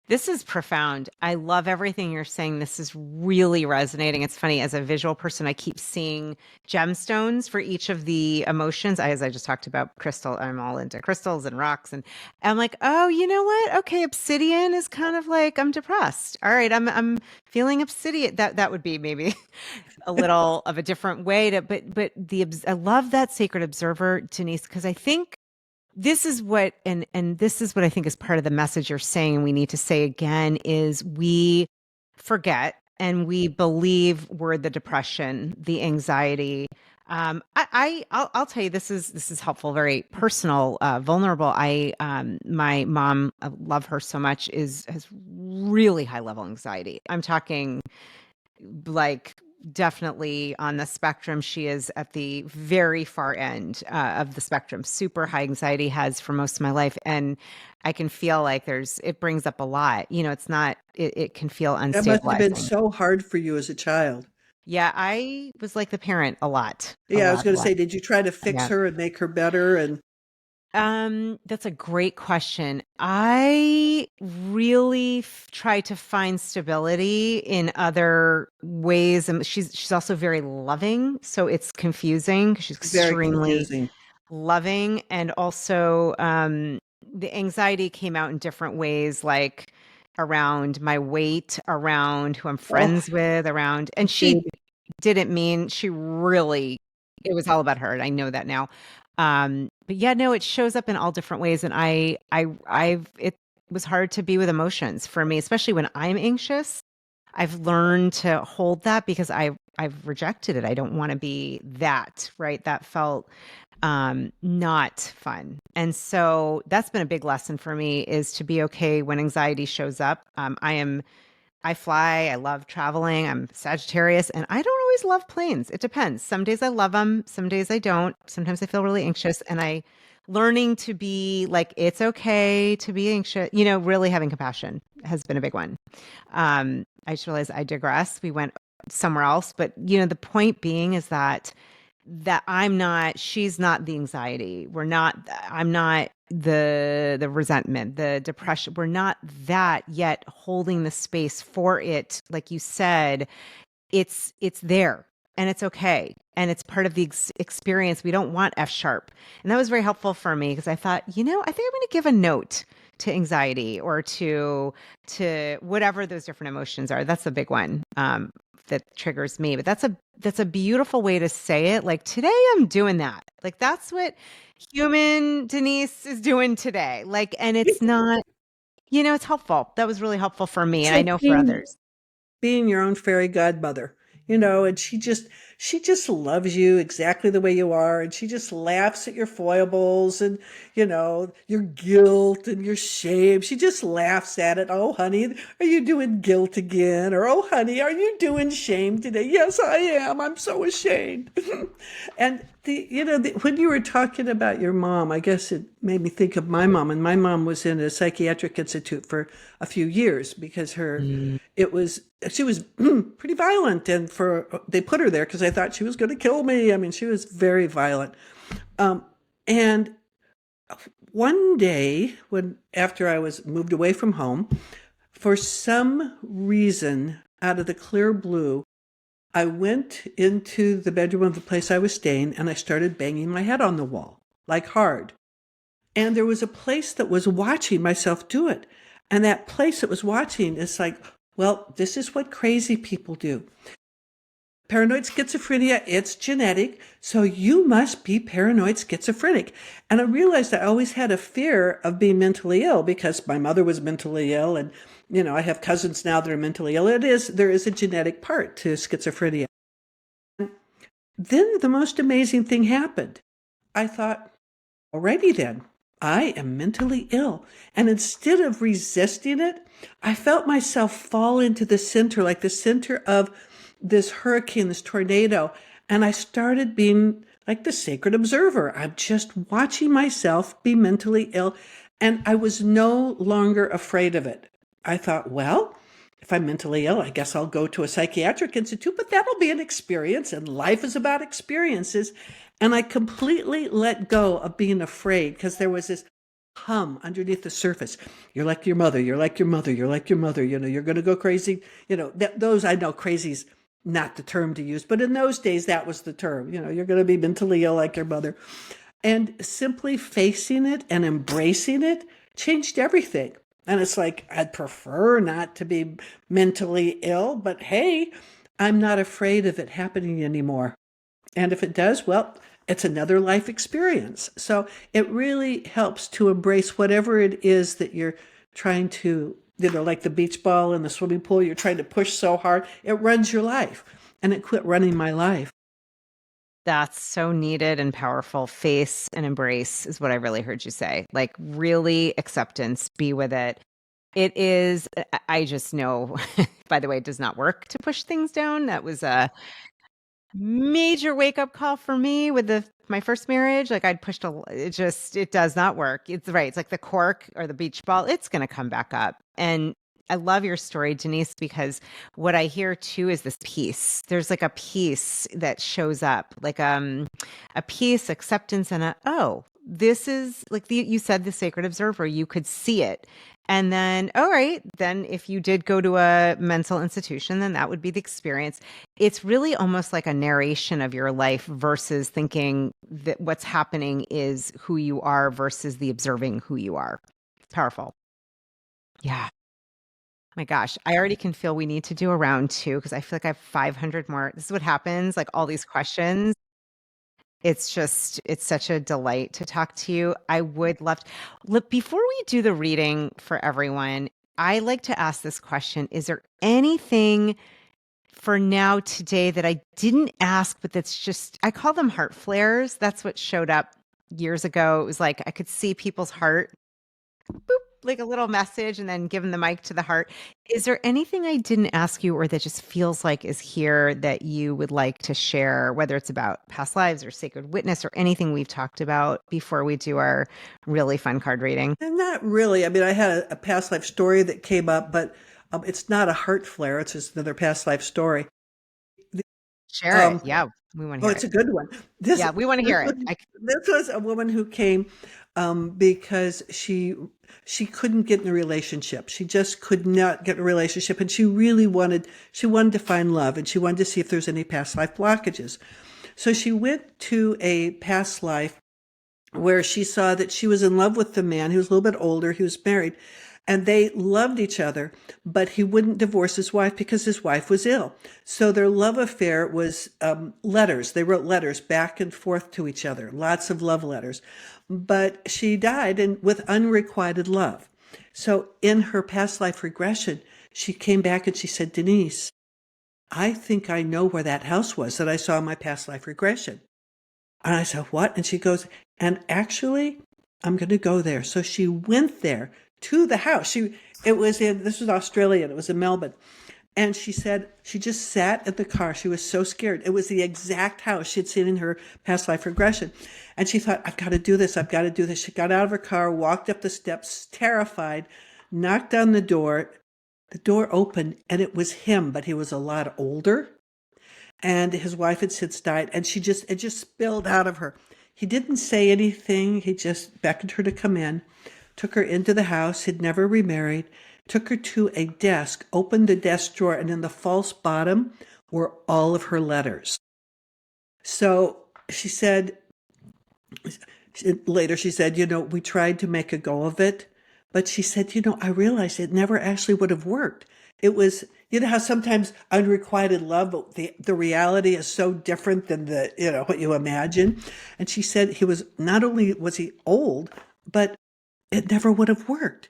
This is profound. I love everything you're saying. This is really resonating. It's funny, as a visual person, I keep seeing gemstones for each of the emotions. As I just talked about crystal, I'm all into crystals and rocks. And I'm like, oh, you know what? Okay, obsidian is kind of like, I'm depressed. All right, I'm feeling obsidian. That would be maybe a little of a different way to, but I love that sacred observer, Denise, because I think this is what, and this is what I think is part of the message you're saying, and we need to say again, is we forget and we believe we're the depression, the anxiety. I'll tell you, this is helpful, very personal, vulnerable. My mom, I love her so much, has really high level anxiety. I'm talking like definitely on the spectrum. She is at the very far end of the spectrum. Super high anxiety, has for most of my life. And I can feel like it brings up a lot. You know, it can feel That must have been unstabilizing. so hard for you as a child. Yeah, I was like the parent a lot, a Yeah, I was lot, a going to lot. say, did you try to fix Yeah. her and make her better? And That's a great question. I really try to find stability in other ways, and she's also very loving, so it's confusing 'cause she's very extremely confusing. loving, and also the anxiety came out in different ways, like around my weight, around who I'm Oh, friends with, around, and she baby. didn't mean, she really, it was all about her, and I know that now. But yeah, no, it shows up in all different ways, and it was hard to be with emotions for me, especially when I'm anxious. I've learned to hold that because I've rejected it. I don't want to be that, right? That felt not fun. And so that's been a big lesson for me, is to be okay when anxiety shows up. I fly. I love traveling. I'm Sagittarius, and I don't always love planes. It depends. Some days I love them. Some days I don't. Sometimes I feel really anxious, and learning to be like, it's okay to be anxious. You know, really having compassion has been a big one. I just realized I digress. We went somewhere else, but you know, the point being is that she's not the anxiety. I'm not the resentment, the depression. We're not that yet, holding the space for it. Like you said, it's there and it's okay. And it's part of the experience. We don't want F sharp. And that was very helpful for me, because I thought, you know, I think I'm going to give a note to anxiety, or to whatever those different emotions are. That's a big one. That triggers me. But that's a beautiful way to say it. Like, today I'm doing that. Like, that's what human Denise is doing today. Like, and it's not, you know, it's helpful. That was really helpful for me. It's And I like know for others. being your own fairy godmother. and she just loves you exactly the way you are, and she just laughs at your foibles and your guilt and your shame. She just laughs at it. Oh honey, are you doing guilt again? Or oh honey, are you doing shame today? Yes, I am. I'm so ashamed. And when you were talking about your mom, I guess it made me think of my mom. And my mom was in a psychiatric institute for a few years because Mm. she was pretty violent, and they put her there because they thought she was going to kill me. I mean, she was very violent. And one day, when after I was moved away from home, for some reason, out of the clear blue, I went into the bedroom of the place I was staying and I started banging my head on the wall, like hard. And there was a place that was watching myself do it. And that place that was watching is like, well, this is what crazy people do. Paranoid schizophrenia, it's genetic, so you must be paranoid schizophrenic. And I realized I always had a fear of being mentally ill because my mother was mentally ill, and I have cousins now that are mentally ill. There is a genetic part to schizophrenia. Then the most amazing thing happened. I thought, alrighty then, I am mentally ill. And instead of resisting it, I felt myself fall into the center, like the center of this hurricane, this tornado. And I started being like the sacred observer. I'm just watching myself be mentally ill. And I was no longer afraid of it. I thought, well, if I'm mentally ill, I guess I'll go to a psychiatric institute, but that'll be an experience, and life is about experiences. And I completely let go of being afraid because there was this hum underneath the surface. You're like your mother, you're like your mother, you're like your mother, you're going to go crazy. Those, I know crazy's not the term to use, but in those days, that was the term. You're going to be mentally ill like your mother. And simply facing it and embracing it changed everything. And it's like, I'd prefer not to be mentally ill, but hey, I'm not afraid of it happening anymore. And if it does, well, it's another life experience. So it really helps to embrace whatever it is that you're trying to, like the beach ball in the swimming pool, you're trying to push so hard, it runs your life. And it quit running my life. That's so needed and powerful. Face and embrace is what I really heard you say. Like, really acceptance, be with it. It is, I just know, by the way, it does not work to push things down. That was a major wake up call for me with my first marriage. Like, it does not work. It's right. It's like the cork or the beach ball. It's going to come back up. And I love your story, Denise, because what I hear too is this peace. There's like a peace that shows up, like a peace, acceptance, and this is like you said, the sacred observer. You could see it. And then, all right, then if you did go to a mental institution, then that would be the experience. It's really almost like a narration of your life versus thinking that what's happening is who you are versus the observing who you are. It's powerful. Yeah. My gosh, I already can feel we need to do a round two because I feel like I have 500 more. This is what happens, like all these questions. It's such a delight to talk to you. I would love to, look, before we do the reading for everyone, I like to ask this question. Is there anything for now today that I didn't ask, but that's just, I call them heart flares. That's what showed up years ago. It was like I could see people's heart, boop, like a little message, and then giving the mic to the heart. Is there anything I didn't ask you or that just feels like is here that you would like to share, whether it's about past lives or sacred witness or anything we've talked about before we do our really fun card reading? And not really. I mean, I had a past life story that came up, but it's not a heart flare. It's just another past life story. Share it. Um, Yeah, we want to oh, hear it's it. a good one. This Yeah, we want to this hear it. was, this was a woman who came because she couldn't get in a relationship. She just could not get in a relationship, and she wanted to find love, and she wanted to see if there's any past life blockages. So she went to a past life where she saw that she was in love with the man. He was a little bit older. He was married, and they loved each other, but he wouldn't divorce his wife because his wife was ill. So their love affair was letters. They wrote letters back and forth to each other, lots of love letters. But she died with unrequited love. So in her past life regression, she came back and she said, Denise, I think I know where that house was that I saw in my past life regression. And I said, what? And she goes, and actually, I'm going to go there. So she went there to the house. This was Australia, and it was in Melbourne. And she said she just sat in the car. She was so scared. It was the exact house she'd seen in her past life regression. And she thought, I've got to do this. I've got to do this. She got out of her car, walked up the steps, terrified, knocked on the door. The door opened, and it was him, but he was a lot older. And his wife had since died, and it just spilled out of her. He didn't say anything. He just beckoned her to come in, took her into the house. He'd never remarried, took her to a desk, opened the desk drawer, and in the false bottom were all of her letters. So she said, later she said, we tried to make a go of it, but she said, I realized it never actually would have worked. It was, how sometimes unrequited love, but the reality is so different than what you imagine. And she said not only was he old, but it never would have worked.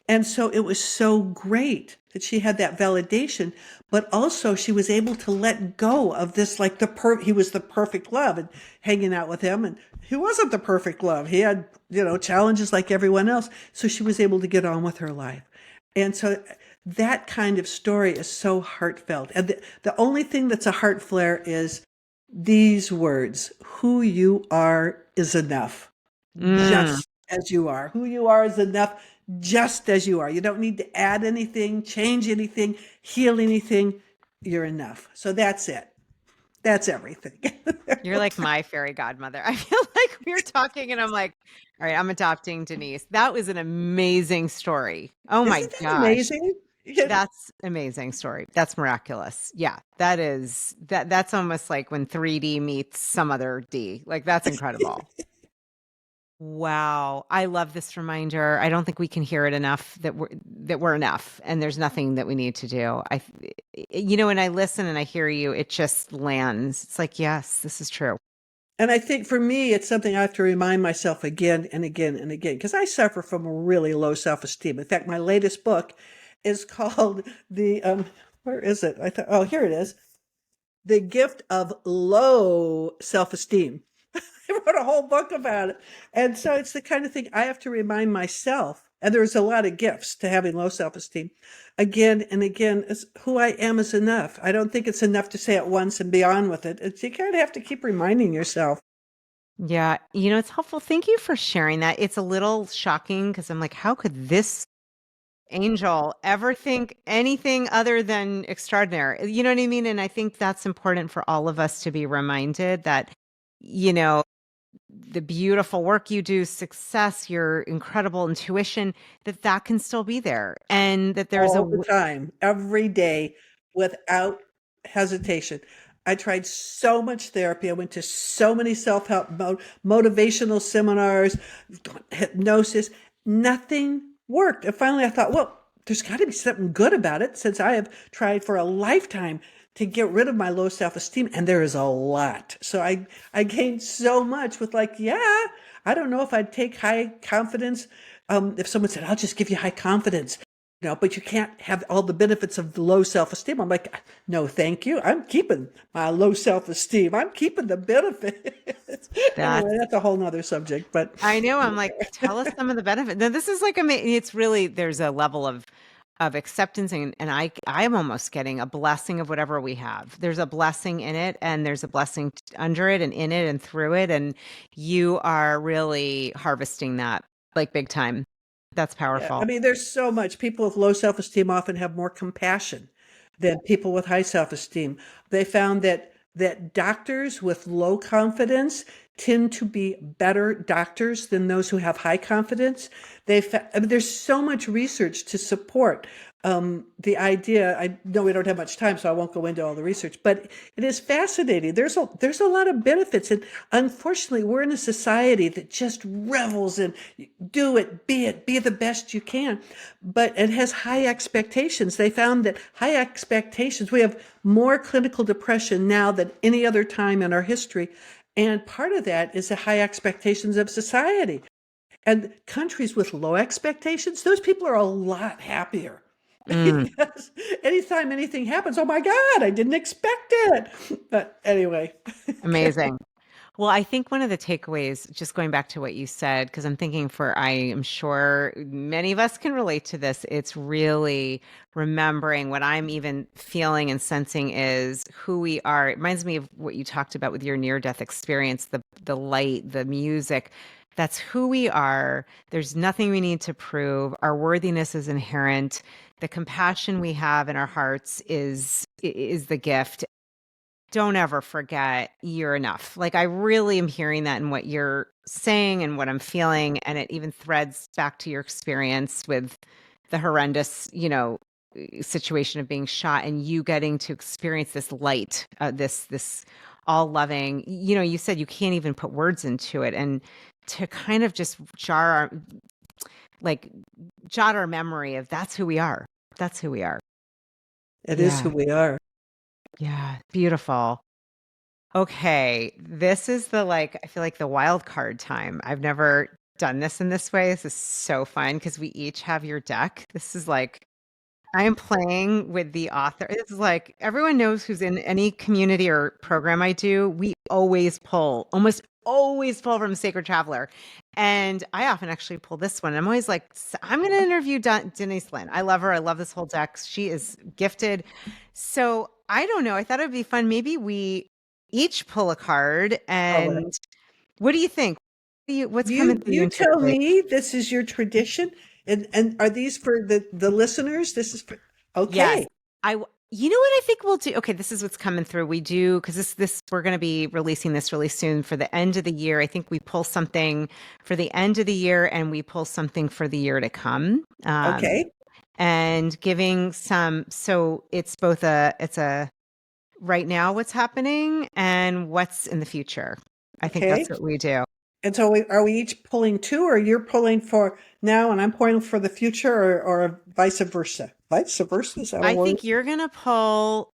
And so it was so great that she had that validation, but also she was able to let go of this, like he was the perfect love, and hanging out with him. And he wasn't the perfect love. He had, challenges like everyone else. So she was able to get on with her life. And so that kind of story is so heartfelt. And the only thing that's a heart flare is these words: who you are is enough. Just as you are. Who you are is enough, just as you are. You don't need to add anything, change anything, heal anything. You're enough. So that's it. That's everything. You're like my fairy godmother. I feel like we're talking and I'm like, all right, I'm adopting Denise. That was an amazing story. Oh my Isn't that gosh. amazing? That's amazing story. That's miraculous. Yeah, that's almost like when 3D meets some other D. Like that's incredible. Wow. I love this reminder. I don't think we can hear it enough that we're enough and there's nothing that we need to do. When I listen and I hear you, it just lands. It's like, yes, this is true. And I think for me, it's something I have to remind myself again and again and again, because I suffer from really low self-esteem. In fact, my latest book is called where is it? Oh, here it is. The Gift of Low Self-Esteem. I wrote a whole book about it. And so it's the kind of thing I have to remind myself. And there's a lot of gifts to having low self-esteem. Again and again, is who I am is enough. I don't think it's enough to say it once and be on with it. You kind of have to keep reminding yourself. Yeah. It's helpful. Thank you for sharing that. It's a little shocking because I'm like, how could this angel ever think anything other than extraordinary? You know what I mean? And I think that's important for all of us to be reminded that, the beautiful work you do, success, your incredible intuition, that can still be there. And that there's all the time, every day, without hesitation. I tried so much therapy. I went to so many self-help motivational seminars, hypnosis. Nothing worked. And finally I thought, well, there's got to be something good about it, since I have tried for a lifetime to get rid of my low self-esteem. And there is a lot. So I gained so much with I don't know if I'd take high confidence. If someone said, I'll just give you high confidence, but you can't have all the benefits of the low self-esteem. I'm like, no, thank you. I'm keeping my low self-esteem. I'm keeping the benefits. Anyway, that's a whole nother subject, but I know. I'm like, tell us some of the benefits. Now, this is like amazing. It's really, there's a level of acceptance, and I am almost getting a blessing of whatever we have. There's a blessing in it, and there's a blessing under it and in it and through it, and you are really harvesting that like big time. That's powerful. I mean, there's so much. People with low self-esteem often have more compassion than people with high self-esteem. They found that doctors with low confidence tend to be better doctors than those who have high confidence. There's so much research to support the idea. I know we don't have much time, so I won't go into all the research, but it is fascinating. There's a lot of benefits. And unfortunately, we're in a society that just revels in do it, be the best you can. But it has high expectations. They found that high expectations, we have more clinical depression now than any other time in our history. And part of that is the high expectations of society. And countries with low expectations, those people are a lot happier. Mm, Because anytime anything happens, oh my God, I didn't expect it. But anyway, amazing. Well, I think one of the takeaways, just going back to what you said, because I'm thinking I am sure many of us can relate to this. It's really remembering what I'm even feeling and sensing is who we are. It reminds me of what you talked about with your near-death experience, the light, the music. That's who we are. There's nothing we need to prove. Our worthiness is inherent. The compassion we have in our hearts is the gift. Don't ever forget you're enough. Like I really am hearing that in what you're saying and what I'm feeling. And it even threads back to your experience with the horrendous, situation of being shot and you getting to experience this light, this all loving, you said you can't even put words into it. And to kind of just like jot our memory of that's who we are. That's who we are. it is Yeah. who we are. Yeah. Beautiful. Okay, this is I feel like the wild card time. I've never done this in this way. This is so fun because we each have your deck. This is like I'm playing with the author. It's like everyone knows who's in any community or program I do. We almost always pull from Sacred Traveler. And I often actually pull this one. I'm always like, I'm going to interview Denise Linn. I love her. I love this whole deck. She is gifted. So I don't know. I thought it would be fun. Maybe we each pull a card. All right. And what do you think? What's coming through you You tell intuitively? me this is your tradition, and are these for the listeners? This is for Yes. okay. You know what I think we'll do? Okay, this is what's coming through. We do, because we're going to be releasing this really soon for the end of the year. I think we pull something for the end of the year and we pull something for the year to come. Okay. And giving so it's a right now what's happening and what's in the future. I think Okay. that's what we do. And so are we each pulling two, or you're pulling for now and I'm pulling for the future, or vice versa? Vice versa, is that a I word? think you're gonna pull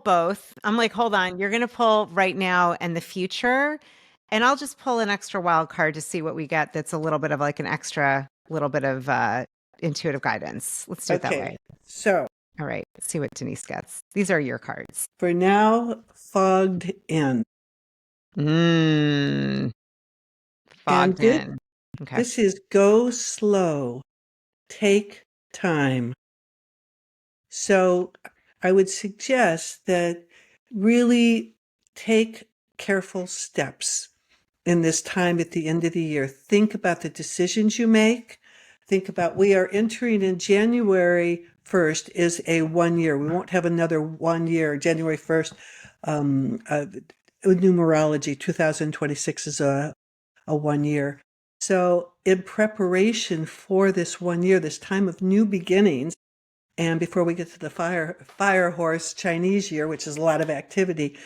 both. I'm like, hold on, you're gonna pull right now and the future. And I'll just pull an extra wild card to see what we get that's a little bit of like an extra little bit of intuitive guidance. Let's do it that Okay. way. So All right. Let's see what Denise gets. These are your cards. for now, fogged in. Mmm. And Fogged in. Okay. this is go slow, take time. So I would suggest that really take careful steps in this time at the end of the year. Think about the decisions you make. Think about, we are entering in January 1st is a 1 year. We won't have another 1 year. January 1st, numerology, 2026 is a 1 year. So in preparation for this 1 year, this time of new beginnings, and before we get to the fire horse Chinese year, which is a lot of activity,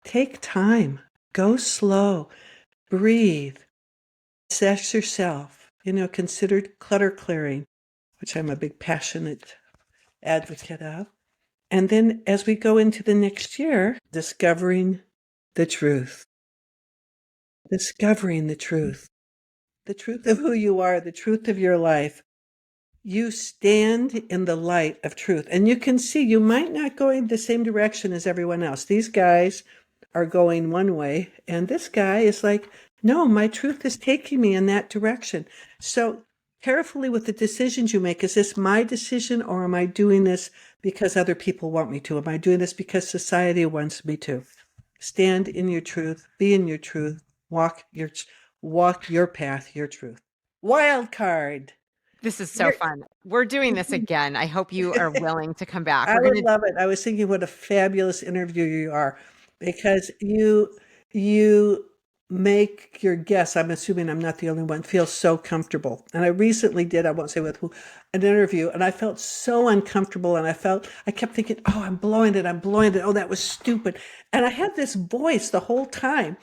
take time, go slow, breathe, assess yourself, consider clutter clearing, which I'm a big passionate advocate of. And then as we go into the next year, discovering the truth, the truth of who you are, the truth of your life. You stand in the light of truth, and you can see you might not go in the same direction as everyone else. These guys are going one way, and this guy is like, no, my truth is taking me in that direction. So carefully with the decisions you make. Is this my decision, or am I doing this because other people want me to? Am I doing this because society wants me to? Stand in your truth, be in your truth, walk your path, your truth. Wild card. This is so You're, fun. We're doing this again. I hope you are willing to come back. I We're would going to, love it. I was thinking what a fabulous interviewer you are, because you make your guests, I'm assuming I'm not the only one, feel so comfortable. And I recently did, I won't say with who, an interview, and I felt so uncomfortable, and I kept thinking, oh, I'm blowing it. Oh, that was stupid. And I had this voice the whole time.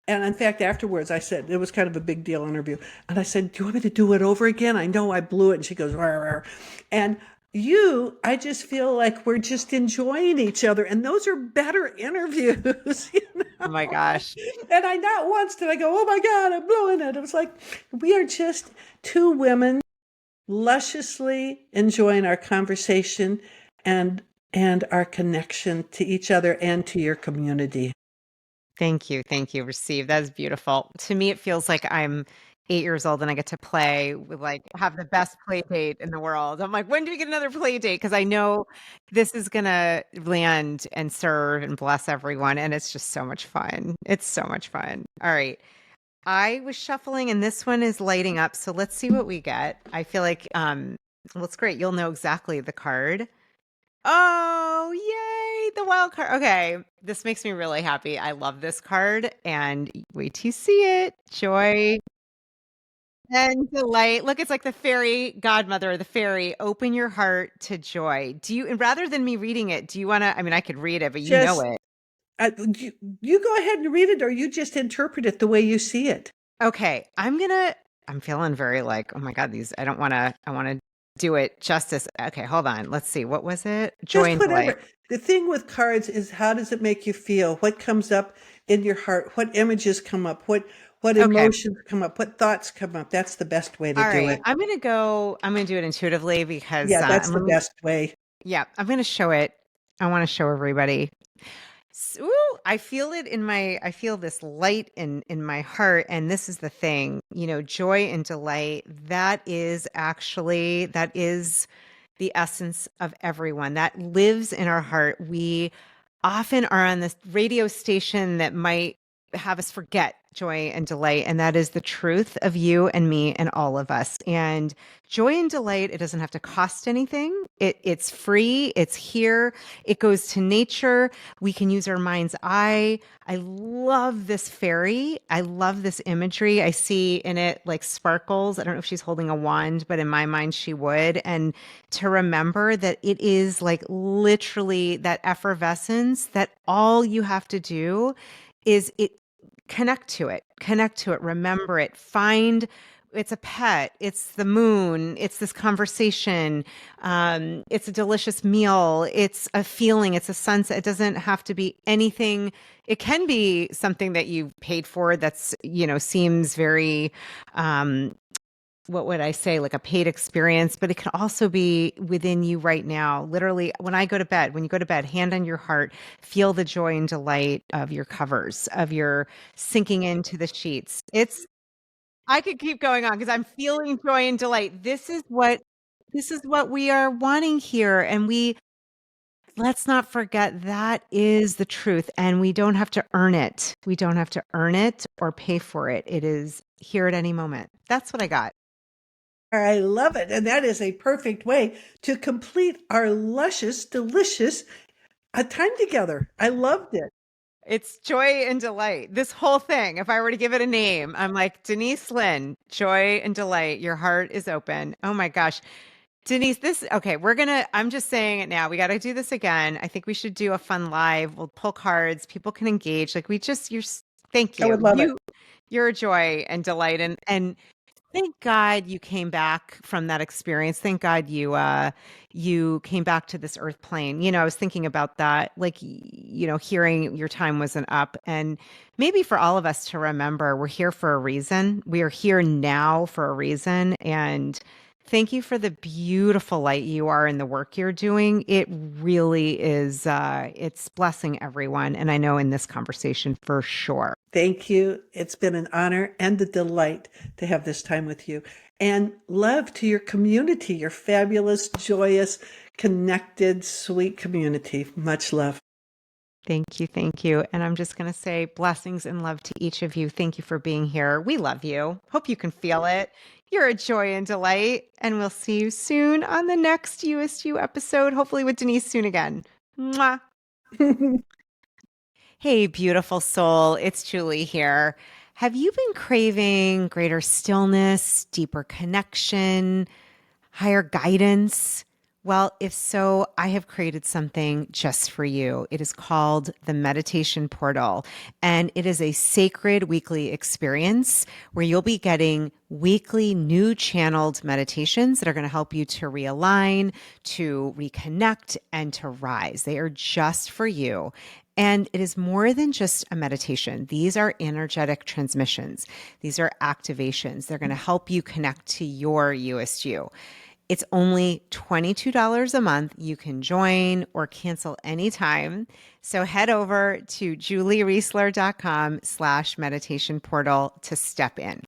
And in fact, afterwards, I said, it was kind of a big deal interview. And I said, do you want me to do it over again? I know I blew it. And she goes, rah, rah. And I just feel like we're just enjoying each other. And those are better interviews, oh my gosh. And I not once did I go, oh my God, I'm blowing it. It was like, we are just two women lusciously enjoying our conversation and our connection to each other and to your community. Thank you. Thank you. Receive. That is beautiful. To me, it feels like I'm 8 years old and I get to play with like have the best play date in the world. I'm like, when do we get another play date? Because I know this is gonna land and serve and bless everyone. And it's just so much fun. It's so much fun. All right. I was shuffling and this one is lighting up. So let's see what we get. I feel like well, it's great. You'll know exactly the card. Oh, yay, the wild card. Okay, this makes me really happy. I love this card and wait till you see it. Joy and delight. Look, it's like the fairy godmother, the fairy. Open your heart to joy. Do you, and rather than me reading it, do you want to? I mean, I could read it, but you know Just it. you go ahead and read it, or you just interpret it the way you see it. Okay, I'm feeling very like, oh my God, these, I want to do it justice. Okay, hold on. Let's see. What was it? Joy Just and delight. whatever. The thing with cards is, how does it make you feel? What comes up in your heart? What images come up? What Okay. emotions come up? What thoughts come up? That's the best way to All do right. it. I'm going to do it intuitively because, Yeah, that's and the let me, best way. yeah, I'm going to show it. I want to show everybody. Ooh, I feel this light in my heart. And this is the thing, joy and delight. That is the essence of everyone that lives in our heart. We often are on this radio station that might have us forget joy and delight. And that is the truth of you and me and all of us. And joy and delight, it doesn't have to cost anything. It's free. It's here. It goes to nature. We can use our mind's eye. I love this fairy. I love this imagery. I see in it like sparkles. I don't know if she's holding a wand, but in my mind, she would. And to remember that it is like literally that effervescence that all you have to do is it connect to it, remember it, find it's a pet, it's the moon, it's this conversation, it's a delicious meal, it's a feeling, it's a sunset. It doesn't have to be anything. It can be something that you paid for that's, seems very what would I say, like a paid experience, but it can also be within you right now. Literally, when you go to bed, hand on your heart, feel the joy and delight of your covers, of your sinking into the sheets. I could keep going on because I'm feeling joy and delight. This is what we are wanting here. And let's not forget that is the truth. And we don't have to earn it. We don't have to earn it or pay for it. It is here at any moment. That's what I got. I love it. And that is a perfect way to complete our luscious, delicious time together. I loved it. It's joy and delight. This whole thing, if I were to give it a name, I'm like, Denise Linn, joy and delight. Your heart is open. Oh my gosh. Denise, okay, I'm just saying it now. We got to do this again. I think we should do a fun live. We'll pull cards. People can engage. Like thank I you. would love it. You're a joy and delight. And thank God you came back from that experience. Thank God you came back to this earth plane. I was thinking about that, like hearing your time wasn't up, and maybe for all of us to remember, we're here for a reason. We are here now for a reason, and thank you for the beautiful light you are in the work you're doing. It really is. It's blessing everyone, and I know in this conversation for sure. Thank you. It's been an honor and a delight to have this time with you. And love to your community, your fabulous, joyous, connected, sweet community. Much love. Thank you. Thank you. And I'm just going to say blessings and love to each of you. Thank you for being here. We love you. Hope you can feel it. You're a joy and delight. And we'll see you soon on the next USU episode, hopefully with Denise soon again. Mwah. Hey, beautiful soul. It's Julie here. Have you been craving greater stillness, deeper connection, higher guidance? Well, if so, I have created something just for you. It is called the Meditation Portal, and it is a sacred weekly experience where you'll be getting weekly new channeled meditations that are going to help you to realign, to reconnect, and to rise. They are just for you. And it is more than just a meditation. These are energetic transmissions. These are activations. They're going to help you connect to your USU. It's only $22 a month. You can join or cancel anytime. So head over to juliereisler.com/meditation portal to step in.